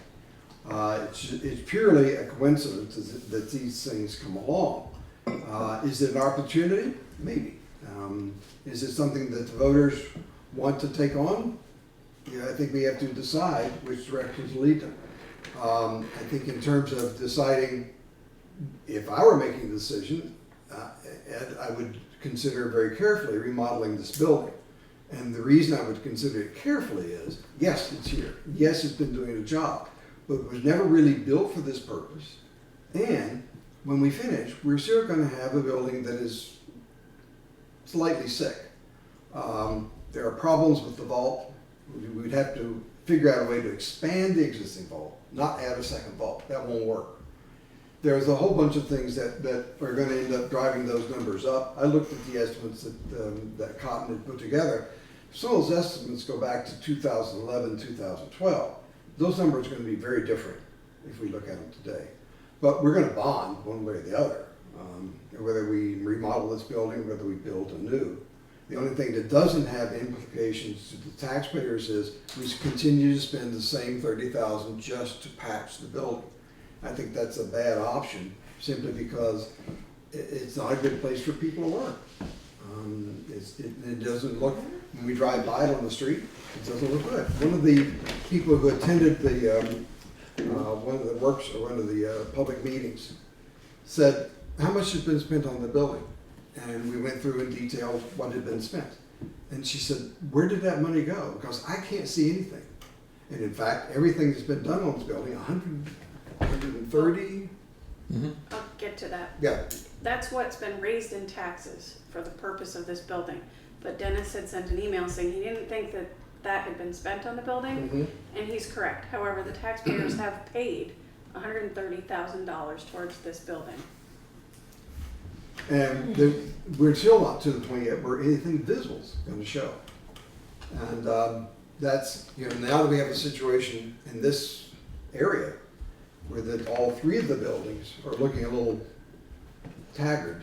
It's purely a coincidence that these things come along. Is it an opportunity? Maybe. Is it something that the voters want to take on? Yeah, I think we have to decide which direction to lead them. I think in terms of deciding, if I were making a decision, Ed, I would consider very carefully remodeling this building. And the reason I would consider it carefully is, yes, it's here. Yes, it's been doing a job, but it was never really built for this purpose. And when we finish, we're still going to have a building that is slightly sick. There are problems with the vault. We'd have to figure out a way to expand the existing vault, not add a second vault. That won't work. There's a whole bunch of things that are going to end up driving those numbers up. I looked at the estimates that Cotton had put together. Some of those estimates go back to 2011, 2012. Those numbers are going to be very different if we look at them today. But we're going to bond one way or the other, whether we remodel this building, whether we build a new. The only thing that doesn't have implications to the taxpayers is we continue to spend the same $30,000 just to patch the building. I think that's a bad option simply because it's not a good place for people to work. It doesn't look, when we drive by it on the street, it doesn't look good. One of the people who attended one of the public meetings said, how much has been spent on the building? And we went through in detail what had been spent. And she said, where did that money go? Because I can't see anything. And in fact, everything that's been done on this building, 130? I'll get to that. Yeah, That's what's been raised in taxes for the purpose of this building. But Dennis had sent an email saying he didn't think that that had been spent on the building, and he's correct. However, the taxpayers have paid $130,000 towards this building. and we're still not to the point yet where anything visible is going to show. And that's, now that we have a situation in this area where all three of the buildings are looking a little haggard,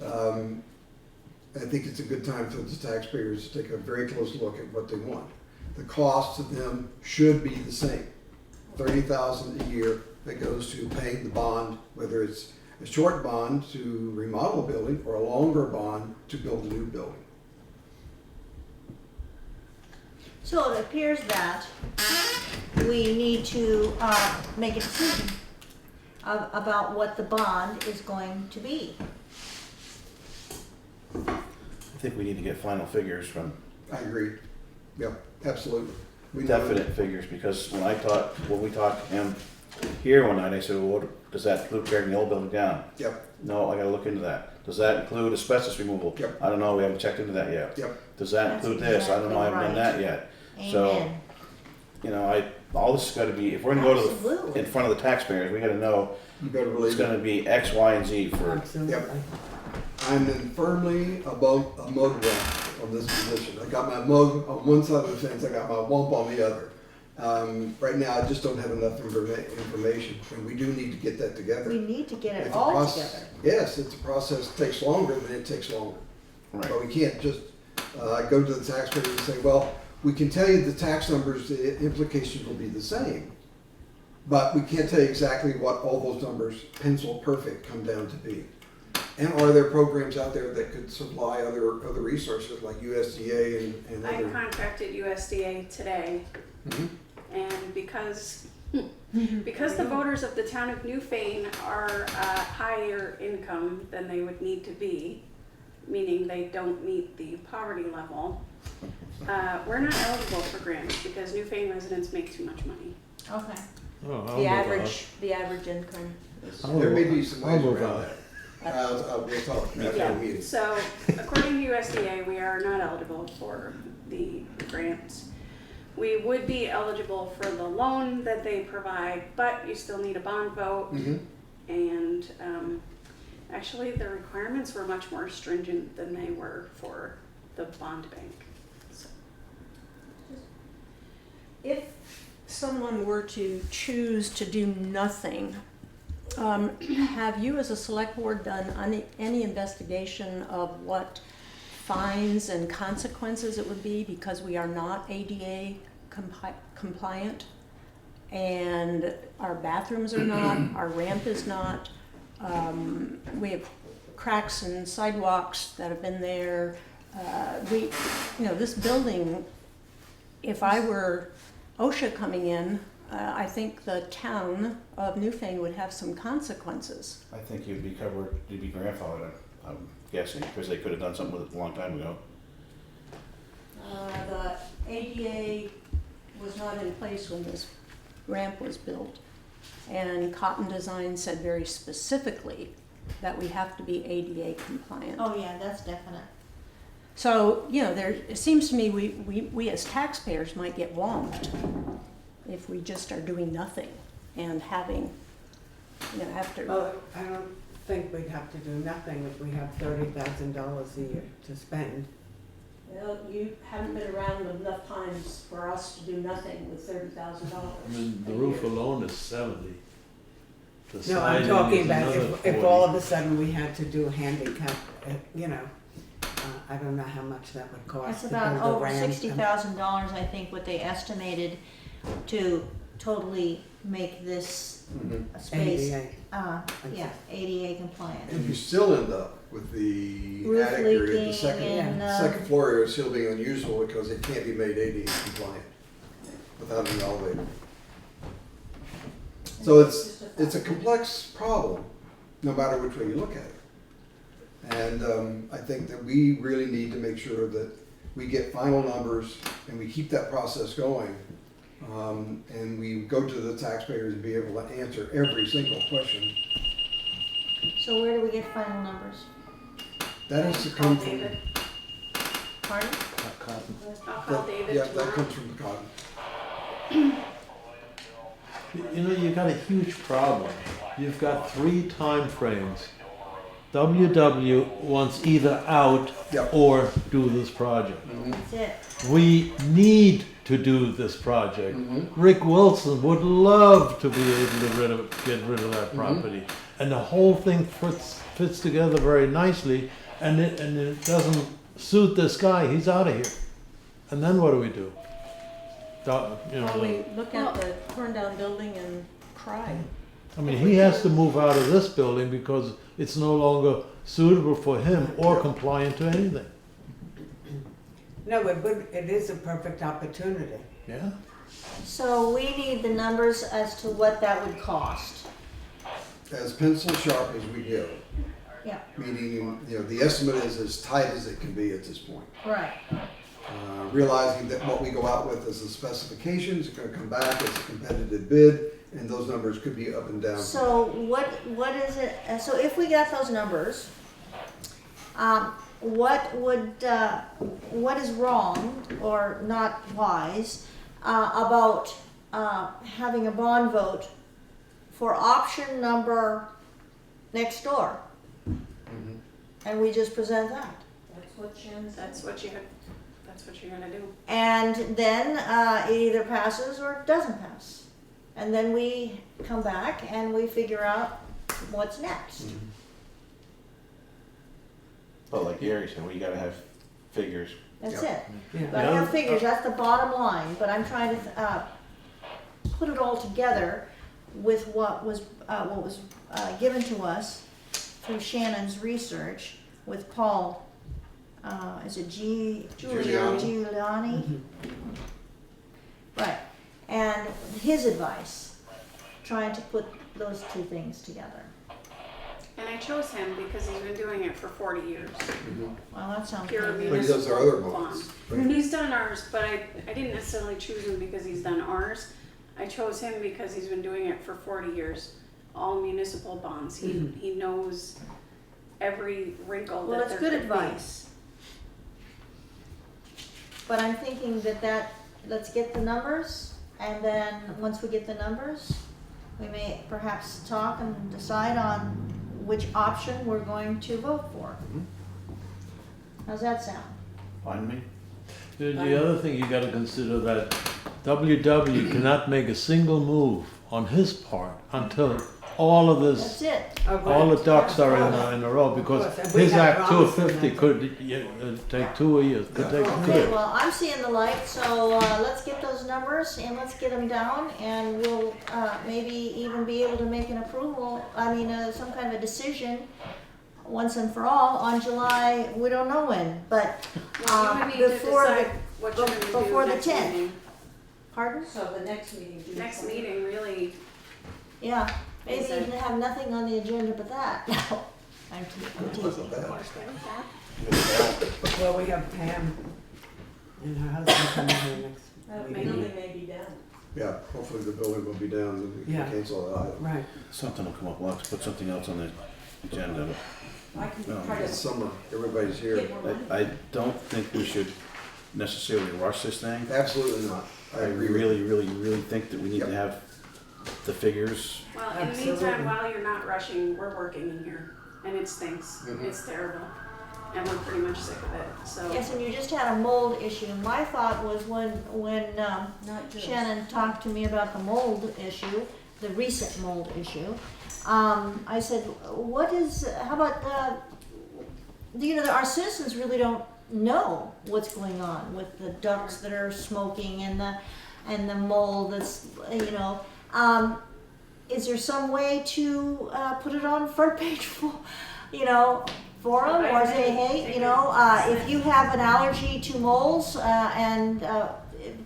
I think it's a good time for the taxpayers to take a very close look at what they want. The cost to them should be the same. $30,000 a year that goes to paying the bond, whether it's a short bond to remodel a building or a longer bond to build a new building. So it appears that we need to make a decision about what the bond is going to be. I think we need to get final figures from I agree. Yeah, absolutely. We know- definite figures, because when we talked to him here one night, I said, well, what does that include tearing the old building down? Yep, No, I gotta look into that. Does that include asbestos removal? Yep. I don't know, we haven't checked into that yet. yep. Does that That's include this? I don't know, I haven't done exactly that yet. So, Amen. all this has gotta be, if we're gonna go to Absolutely. in front of the taxpayers, we gotta know You better it's believe it. gonna be X, Y, and Z for, Absolutely. I'm in firmly above a mud ramp on this position. I got my mug on one side of the fence, I got my wump on the other. Right now, I just don't have enough information, and we do need to get that together. We need to get it It's a all proc- together. Yes, it's a process, it takes longer, then it takes longer. Right. But we can't just go to the taxpayer and say, well, we can tell you the tax numbers, the implications will be the same. But we can't tell you exactly what all those numbers, pencil perfect, come down to be. And are there programs out there that could supply other resources like USDA and I other? contacted USDA today, Mhm. and because the voters of the town of Newfane are higher income than they would need to be, meaning they don't meet the poverty level, we're not eligible for grants because Newfane residents make too much money. Okay. Oh, I'll The move average income is. I'll There may move be on. some I'll ways move around on. that. We'll talk after the Yeah, meeting. so according to USDA, we are not eligible for the grants. We would be eligible for the loan that they provide, but you still need a bond vote. Mhm. And actually, the requirements were much more stringent than they were for the bond bank. So, If someone were to choose to do nothing, have you as a select board done any investigation of what fines and consequences it would be because we are not ADA compliant? And our bathrooms are not, our ramp is not. We have cracks in sidewalks that have been there. This building, if I were OSHA coming in, I think the town of Newfane would have some consequences. I think you'd be covered, you'd be grandfathered, I'm guessing, because they could have done something with it a long time ago. The ADA was not in place when this ramp was built. And Cotton Design said very specifically that we have to be ADA compliant. Oh, yeah, that's definite. So, it seems to me we as taxpayers might get whomped if we just are doing nothing and having, after. Well, I don't think we'd have to do nothing if we have $30,000 a year to spend. Well, you haven't been around enough times for us to do nothing with $30,000. I mean, the roof alone is 70. The No, siding I'm talking is about another if 40. all of a sudden we had to do a handicap, I don't know how much that would cost. That's to about build a over ramp. $60,000, I think, what they estimated to totally make this Mhm. a space, ADA. ADA compliant. And you still end up with the Roof attic area, the leaking second, and, second floor area still being unusable because it can't be made ADA compliant without an elevator. So it's a complex problem, no matter which way you look at it. And I think that we really need to make sure that we get final numbers and we keep that process going. And we go to the taxpayers and be able to answer every single question. So where do we get final numbers? That has to call come from. David. Pardon? I'll call David Yeah, that tomorrow. comes from the cotton. You got a huge problem. You've got 3 time frames. WW wants either out Yep. or do this project. That's it. We need to do this project. Mhm. Rick Wilson would love to be able to get rid of that Mhm. property. And the whole thing fits together very nicely, and it doesn't suit this guy, he's out of here. And then what do we do? Well, we look at the torn down building and cry. I mean, he has to move out of this building because it's no longer suitable for him or compliant to anything. No, it is a perfect opportunity. Yeah? So we need the numbers as to what that would cost. As pencil sharp as we go. Yeah. Meaning, the estimate is as tight as it can be at this point. Right. Realizing that what we go out with as the specifications are gonna come back as a competitive bid, and those numbers could be up and down. So what is it, so if we got those numbers, what is wrong or not wise about having a bond vote for option number next door? Mhm. And we just present that? That's what Jen said. That's what you had, That's what you're gonna do. And then it either passes or it doesn't pass. And then we come back and we figure out what's next. But like Gary said, we gotta have figures. That's Yep. it. Yeah. But I have figures, that's the bottom line, but I'm trying to put it all together with what was given to us through Shannon's research with Paul, is it Giuliani? Right, and his advice, trying to put those two things together. And I chose him because he's been doing it for 40 years. Well, that sounds Pure good. But he does our other municipal bonds. bond. He's done ours, but I didn't necessarily choose him because he's done ours. I chose him because he's been doing it for 40 years, all municipal bonds. He knows every wrinkle Well, that that's there good could be. advice. But I'm thinking that let's get the numbers, and then once we get the numbers, we may perhaps talk and decide on which option we're going to vote for. How's that sound? Find me. The other thing you gotta consider that WW cannot make a single move on his part until all of That's this, it. all the ducks are in a row, because Of course, and we his have Act promised 250 them could take 2 years, could take Okay, 2. well, I'm seeing the light, so let's get those numbers and let's get them down, and we'll maybe even be able to make an approval, some kind of a decision once and for all on July, we don't know when, but Well, you would need to before decide the, what you're gonna do before the next 10th. meeting. pardon? So the next meeting. June Next 20th. meeting, really, Yeah, maybe Is it- even have nothing on the agenda but that. No, I'm teasing. Well, we have Pam and her husband coming here next The Maybe. building may be down. Yeah, hopefully the building will be down and we can Yeah. cancel that item. Right. Something will come up. We'll have to put something else on the agenda. I can No, try It's to summer, everybody's here. get more money. I don't think we should necessarily rush this thing. Absolutely not. I I agree with you. really think that we need to have the figures. well, in the Absolutely. meantime, while you're not rushing, we're working in here, and it stinks. It's terrible, and we're pretty much sick of it, so. Yes, and you just had a mold issue. My thought was when Not just. Shannon talked to me about the mold issue, the recent mold issue, I said, how about, our citizens really don't know what's going on with the ducts that are smoking and the mold that's, is there some way to put it on front page forum, or say, hey, if you have an allergy to molds, and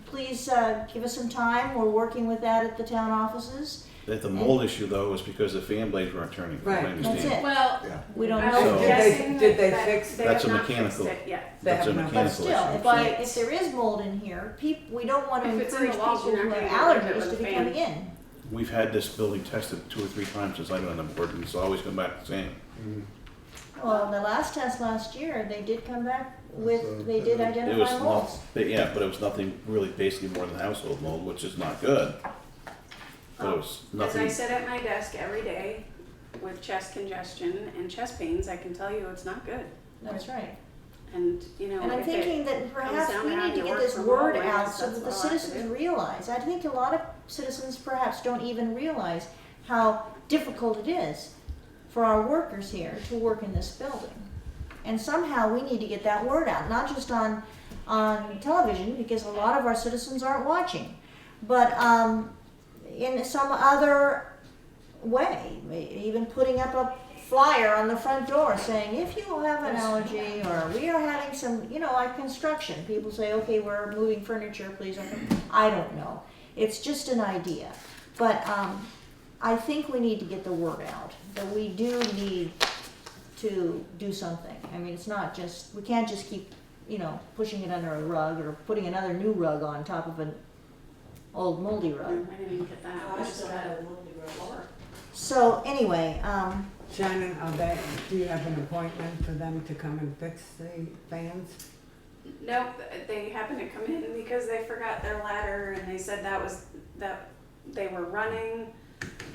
please give us some time, we're working with that at the town offices. The mold issue though is because the fan blades weren't turning, from what I Right. understand. That's it. Well, Yeah. We don't I'm know. So- guessing Did they that fix- they That's have a not fixed mechanical. it yet. They That's a have not. But mechanical still, issue. if there is mold in here, we don't want to If it's in the encourage walls, people you're who not have gonna get rid of it allergies to with be a fan. coming in. We've had this building tested 2 or 3 times since I've been on the board, and it's always come back the same. Well, the last test last year, they did come back with, they did It was identify molds. but it was nothing really, basically more than household mold, which is not good. But it was As I nothing. sit at my desk every day with chest congestion and chest pains, I can tell you it's not good. That's right. And, And I'm if thinking it, that perhaps down we to need having to to get work this from word home, I out guess so that's that the all I have to citizens do. realize. I think a lot of citizens perhaps don't even realize how difficult it is for our workers here to work in this building. And somehow we need to get that word out, not just on television, because a lot of our citizens aren't watching, but in some other way, even putting up a flyer on the front door saying, if you have an allergy, or we are having some, like construction, people say, okay, we're moving furniture, please, I don't know. It's just an idea. But I think we need to get the word out, that we do need to do something. I mean, it's not just, we can't just keep, pushing it under a rug or putting another new rug on top of an old moldy I rug. didn't even get that. I I just still got have it. a moldy roll. So anyway, Shannon, do you have an appointment for them to come and fix the fans? Nope, they happened to come in because they forgot their ladder and they said that they were running,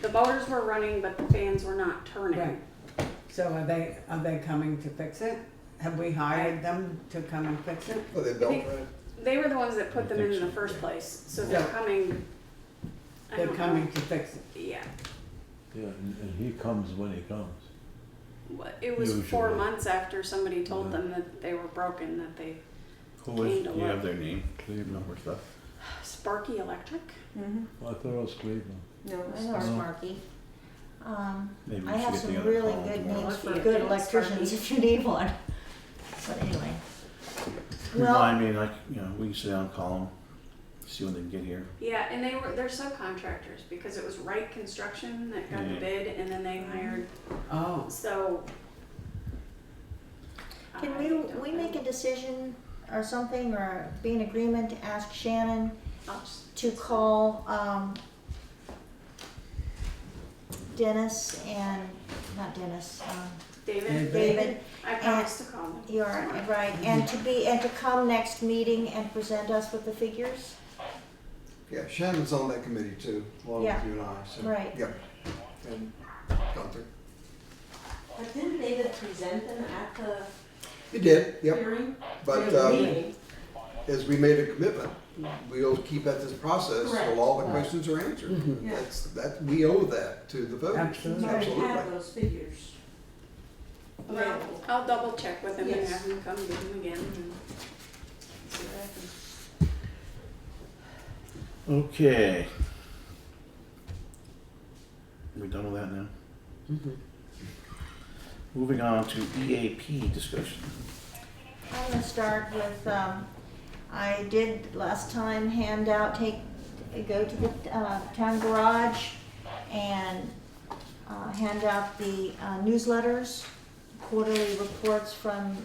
the motors were running, but the fans were not turning. Right. So are they coming to fix it? Have we hired them to come and fix it? Oh, they built, right? They were the ones that put I them think in so, the first yeah. place, so they're Yeah. coming. I They're don't know. coming to fix it. Yeah, Yeah, and he comes when he comes. It was 4 Usually. months after somebody told Yeah. them that they were broken, that they, Who is, Clean to you have look. their name, number stuff. Sparky Electric? Mm-hmm. I thought it was Cleveland. No, I it's know hard. Sparky. Maybe we I should have get some together and really call good them. names Well, for if you good get electricians Sparky. if you need one. But anyway. No, Well, I mean, like, you know, we can sit down and call them, see when they can get here. Yeah, and they're subcontractors, because it was Wright Construction that got the Yeah. bid, and then they hired, Oh, so. can I we don't make know. a decision or something, or be in agreement to ask Shannon I'll just- to call Dennis and, not Dennis, David, David, I promised to call him. you're right, and to come next meeting and present us with the figures? Yeah, Shannon's on that committee too, along with Yeah. you and I, so. Right. Yep. And Gunther. But didn't David present them at the He did, yep, hearing? but, The meeting? as we made a commitment, we'll keep at this process Correct. till all the questions are answered. Mhm. Yeah. That, we owe that to the voters. Absolutely. You already Absolutely. have those figures Well, available. I'll double check with him and Yes. have him come get him again and see what happens. Okay. We done with that now? Mhm. Moving on to EAP discussion. I'm gonna start with, I did last time go to the town garage and hand out the newsletters, quarterly reports from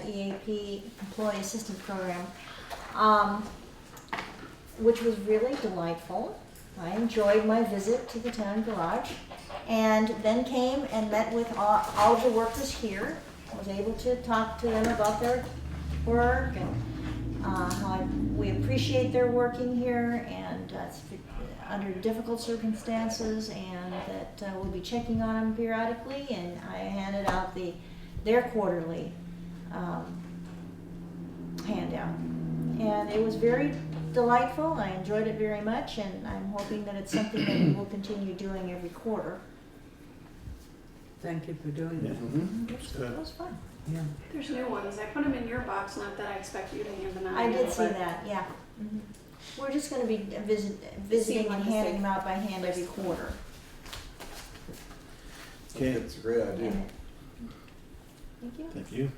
EAP Employee Assistance Program, which was really delightful. I enjoyed my visit to the town garage, and then came and met with all of the workers here. I was able to talk to them about their work and how we appreciate their working here, and it's under difficult circumstances, and that we'll be checking on them periodically. And I handed out their quarterly handout, and it was very delightful. I enjoyed it very much, and I'm hoping that it's something that we will continue doing every quarter. Thank you for doing Yeah. that. Mhm. That's good. It was fun. Yeah. There's new ones. I put them in your box, not that I expect you to hand them out. I did see but- that, yeah. Mhm. We're just gonna be visiting like and a handing safe them out by hand every quarter. Okay. It's a great idea. And- Thank you. Thank you.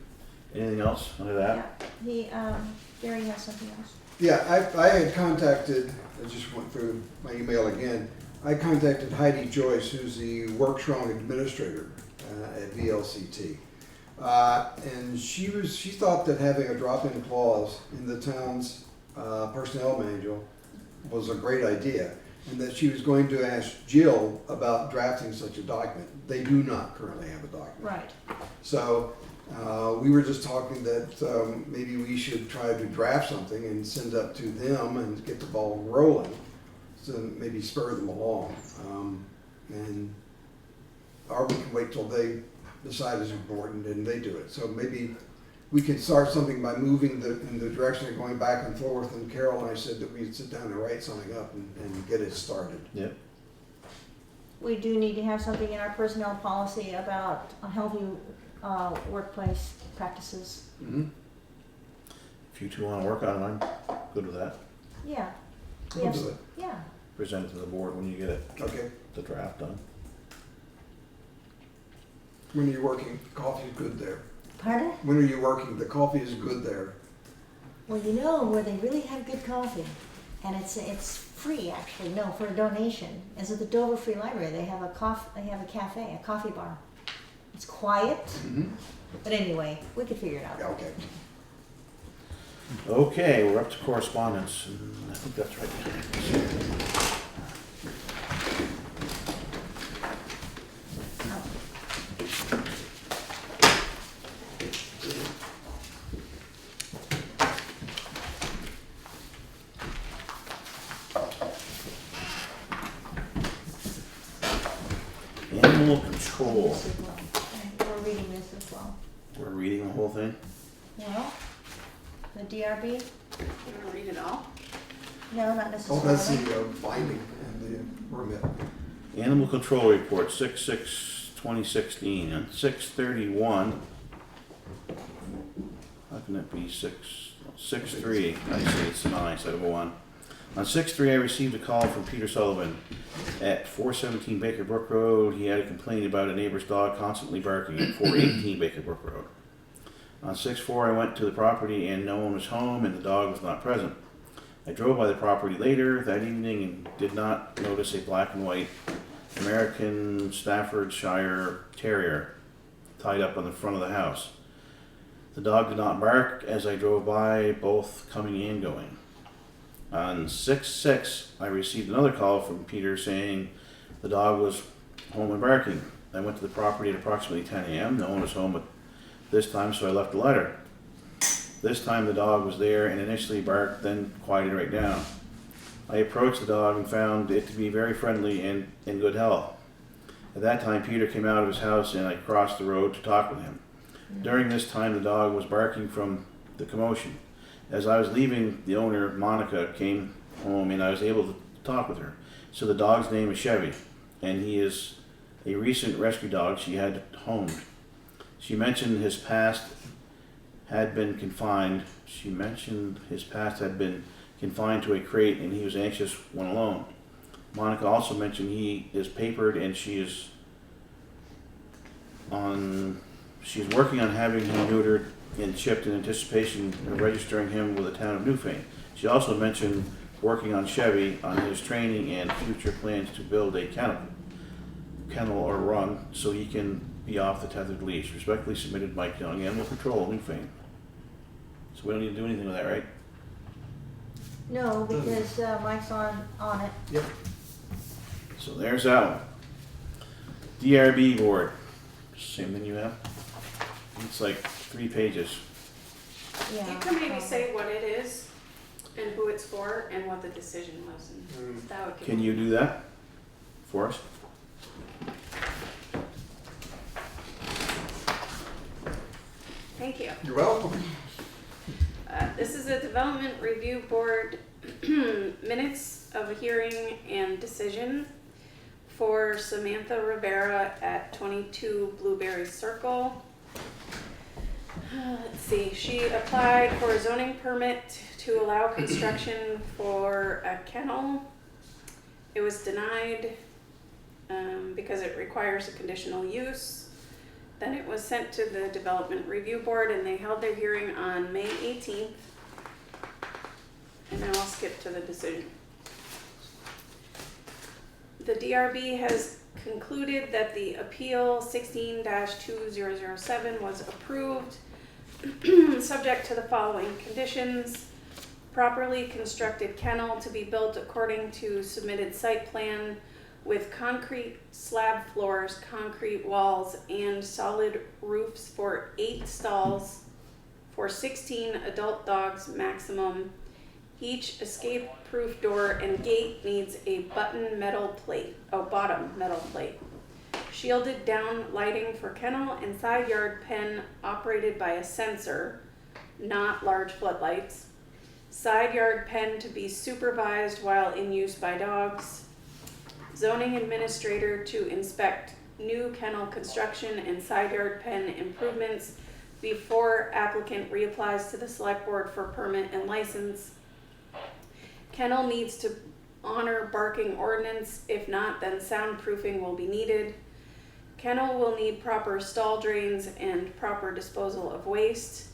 Anything else under that? Yeah, Gary has something else. Yeah, I had contacted, I just went through my email again. I contacted Heidi Joyce, who's the Workstrong administrator at VLCT. And she thought that having a drop-in clause in the town's personnel manual was a great idea, and that she was going to ask Jill about drafting such a document. They do not currently have a document. Right. So we were just talking that maybe we should try to draft something and send up to them and get the ball rolling, so maybe spur them along. Or we can wait till they decide it's important and they do it. So maybe we could start something by moving in the direction of going back and forth. And Carol and I said that we'd sit down and write something up and get it started. Yep. We do need to have something in our personnel policy about a healthy workplace practices. Mm-hmm. If you two want to work on it, I'm good with that. Yeah, We'll Yes. do it. yeah. Present it to the board when you get it, Okay. the draft done. When are you working? Coffee's good there. Pardon? When are you working? The coffee is good there. Well, you know where they really have good coffee, and it's free actually. No, for a donation. Is at the Dover Free Library. They have a cafe, a coffee bar. It's quiet, Mm-hmm. but anyway, we could figure it out. Yeah, okay. Okay, we're up to correspondence, and I think that's right. Animal control. This as well. We're reading this as well. We're reading the whole thing. Well, the DRB? You wanna read it all? No, not Oh, necessarily. that's the binding and the permit. Animal Control Report, 6/6/2016, and 6/31. How can that be 6/3? I see, it's 9 instead of 1. On 6/3, I received a call from Peter Sullivan at 417 Baker Brook Road. He had a complaint about a neighbor's dog constantly barking at 418 Baker Brook Road. On 6/4, I went to the property and no one was home and the dog was not present. I drove by the property later that evening and did not notice a black and white American Staffordshire Terrier tied up on the front of the house. The dog did not bark as I drove by, both coming and going. On 6/6, I received another call from Peter saying the dog was home and barking. I went to the property at approximately 10 a.m. No one was home at this time, so I left a letter. This time the dog was there and initially barked, then quieted right down. I approached the dog and found it to be very friendly and in good health. At that time, Peter came out of his house and I crossed the road to talk with him. During this time, the dog was barking from the commotion. As I was leaving, the owner, Monica, came home and I was able to talk with her. So the dog's name is Chevy, and he is a recent rescue dog she had homed. She mentioned his past had been confined. To a crate and he was anxious when alone. Monica also mentioned he is papered and she's working on having him neutered and chipped in anticipation of registering him with the town of Newfane. She also mentioned working on Chevy on his training and future plans to build a kennel or run so he can be off the tethered leash. Respectfully submitted, Mike Young, Animal Control, Newfane. So we don't need to do anything with that, right? No, because Mike's on it. Yep. So there's that one. DRB board. Same thing you have? It's like 3 pages. Yeah. You can maybe say what it is and who it's for and what the decision was, and that would give Can you do that for us? Thank you. You're welcome. This is a development review board minutes of a hearing and decision for Samantha Rivera at 22 Blueberry Circle. Let's see, she applied for a zoning permit to allow construction for a kennel. It was denied because it requires a conditional use. Then it was sent to the Development Review Board and they held their hearing on May 18th. And now I'll skip to the decision. The DRB has concluded that the appeal 16-2007 was approved, subject to the following conditions. Properly constructed kennel to be built according to submitted site plan with concrete slab floors, concrete walls, and solid roofs for 8 stalls for 16 adult dogs maximum. Each escape-proof door and gate needs a bottom metal plate. Shielded down lighting for kennel and side yard pen operated by a sensor, not large floodlights. Side yard pen to be supervised while in use by dogs. Zoning administrator to inspect new kennel construction and side yard pen improvements before applicant reapplies to the select board for permit and license. Kennel needs to honor barking ordinance. If not, then soundproofing will be needed. Kennel will need proper stall drains and proper disposal of waste.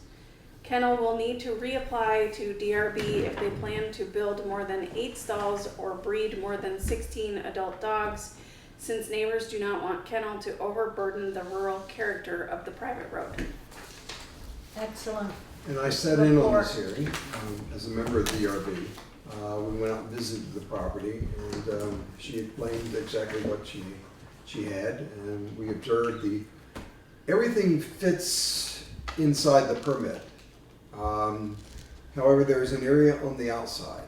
Kennel will need to reapply to DRB if they plan to build more than 8 stalls or breed more than 16 adult dogs, since neighbors do not want kennel to overburden the rural character of the private road. Excellent. And I sat in on this hearing as a member of the DRB. We went out and visited the property, and she explained exactly what she had, and we observed everything fits inside the permit. However, there's an area on the outside,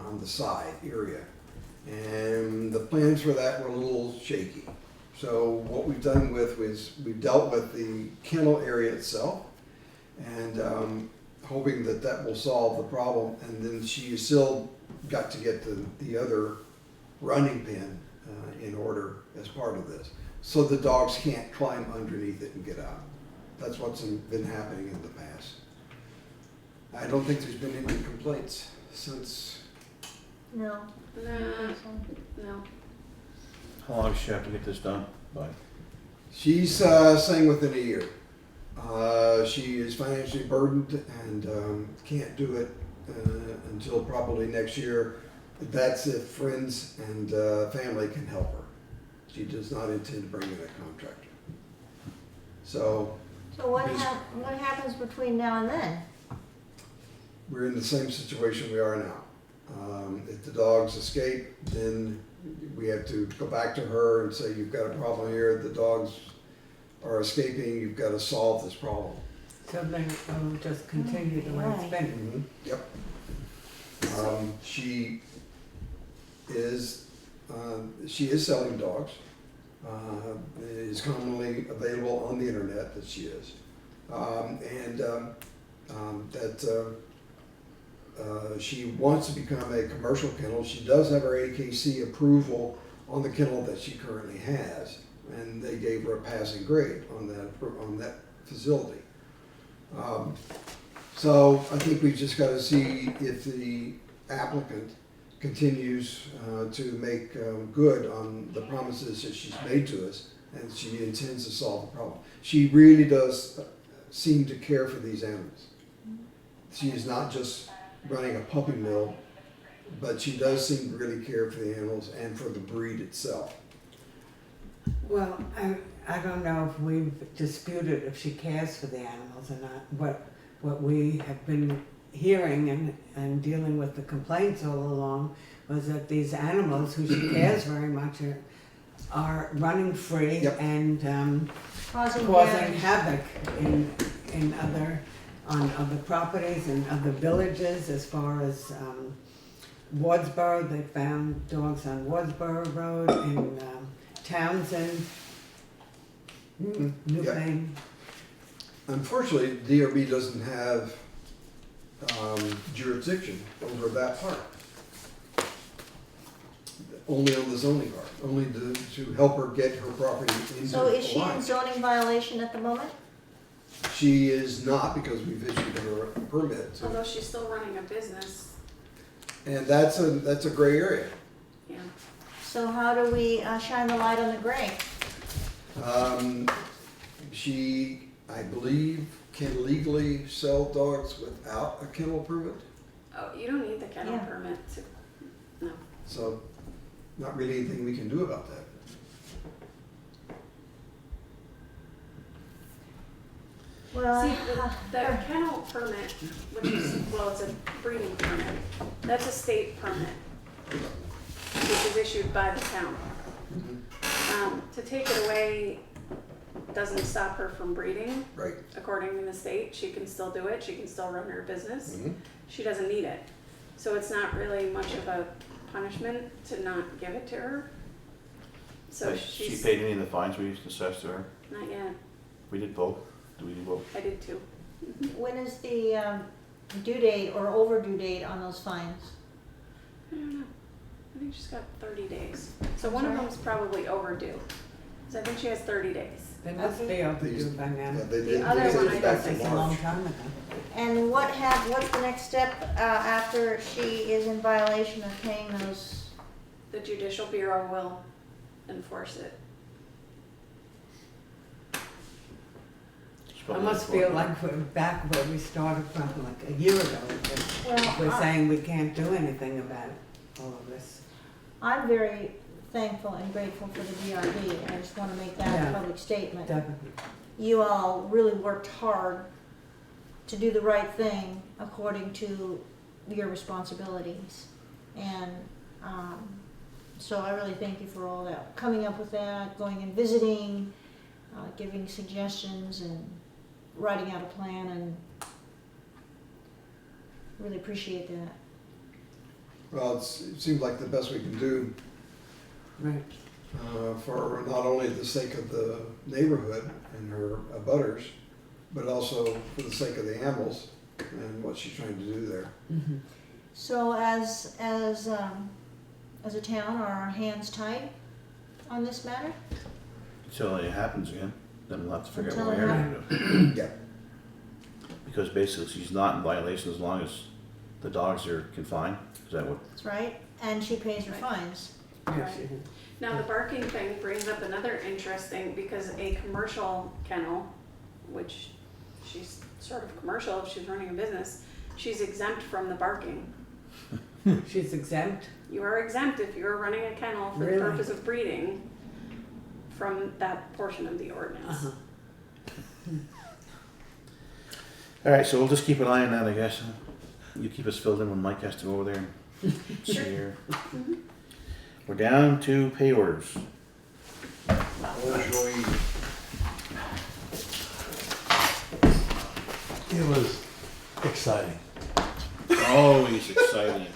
on the side area, and the plans for that were a little shaky. So what we've done is we've dealt with the kennel area itself, and hoping that that will solve the problem. And then she still got to get the other running pen in order as part of this, so the dogs can't climb underneath it and get out. That's what's been happening in the past. I don't think there's been any complaints since. No. No. How long does she have to get this done by? She's saying within a year. She is financially burdened and can't do it until probably next year. That's if friends and family can help her. She does not intend to bring in a contractor. So what happens between now and then? we're in the same situation we are now. If the dogs escape, then we have to go back to her and say, you've got a problem here, the dogs are escaping, you've got to solve this problem. So then it'll just continue the way it's been. Yep. She is selling dogs. It is commonly available on the internet that she is. She wants to become a commercial kennel. She does have her AKC approval on the kennel that she currently has, and they gave her a passing grade on that facility. So I think we've just got to see if the applicant continues to make good on the promises that she's made to us, and she intends to solve the problem. She really does seem to care for these animals. She is not just running a puppy mill, but she does seem to really care for the animals and for the breed itself. Well, I don't know if we've disputed if she cares for the animals or not. What we have been hearing and dealing with the complaints all along was that these animals, who she cares very much, are running free. Yep. And Causing havoc on other properties and other villages. As far as Wardsboro, they found dogs on Wardsboro Road, in Townsend, Newfane. Unfortunately, DRB doesn't have jurisdiction over that part. Only on the zoning part, only to help her get her property into So is she line. in zoning violation at the moment? She is not, because we've issued her a permit. Although she's still running a business, And that's a gray area. yeah. So how do we shine the light on the gray? She, I believe, can legally sell dogs without a kennel permit, Oh, you don't need the kennel Yeah. permit to, no. so not really anything we can do about that. Well, See, the kennel permit, which is, well, it's a breeding permit, that's a state permit, which is issued by the town. To take it away doesn't stop her from breeding. Right. According to the state, she can still do it, she can still run her business. Mhm. She doesn't need it. So it's not really much of a punishment to not give it to her. So Has she she's, paid any of the fines we assessed to her? not yet, We did both. Do we do both? I did too. when is the due date or overdue date on those fines? I don't know. I think she's got 30 days. So one of them's probably overdue. So I think she has 30 days. They must be overdue by now. Yeah, they The did. other they did one it I back don't in It's a long March. time ago. And what's the next step after she is in violation of paying those? The Judicial Bureau will enforce it. I almost feel like we're back where we started from like a year ago. Well, We're saying we can't do anything about all of this. I'm very thankful and grateful for the DRB. I just want to make that Yeah. a public statement. Definitely. You all really worked hard to do the right thing according to your responsibilities. And so I really thank you for all that, coming up with that, going and visiting, giving suggestions and writing out a plan, and really appreciate that. Well, it seems like the best we can do Right. for not only the sake of the neighborhood and her abutters, but also for the sake of the animals and what she's trying to do there. So as a town, are our hands tied on this matter? Until it happens again, then we'll have to figure out Until what it we're gonna do. Yeah. Because basically, she's not in violation as long as the dogs are confined. Is that what? That's right, and she pays her fines. Yes, Right. Now, the barking thing brings up another interesting, because a commercial kennel, which she's sort of commercial if she's running a business, she's exempt from the barking. she's exempt. You are exempt if you're running a kennel for Really? the purpose of breeding from that portion of the ordinance. Uh-huh. All right, so we'll just keep an eye on that, I guess. You keep us filled in when Mike has to go over there and see her. We're down to pay orders. It was exciting. Always exciting.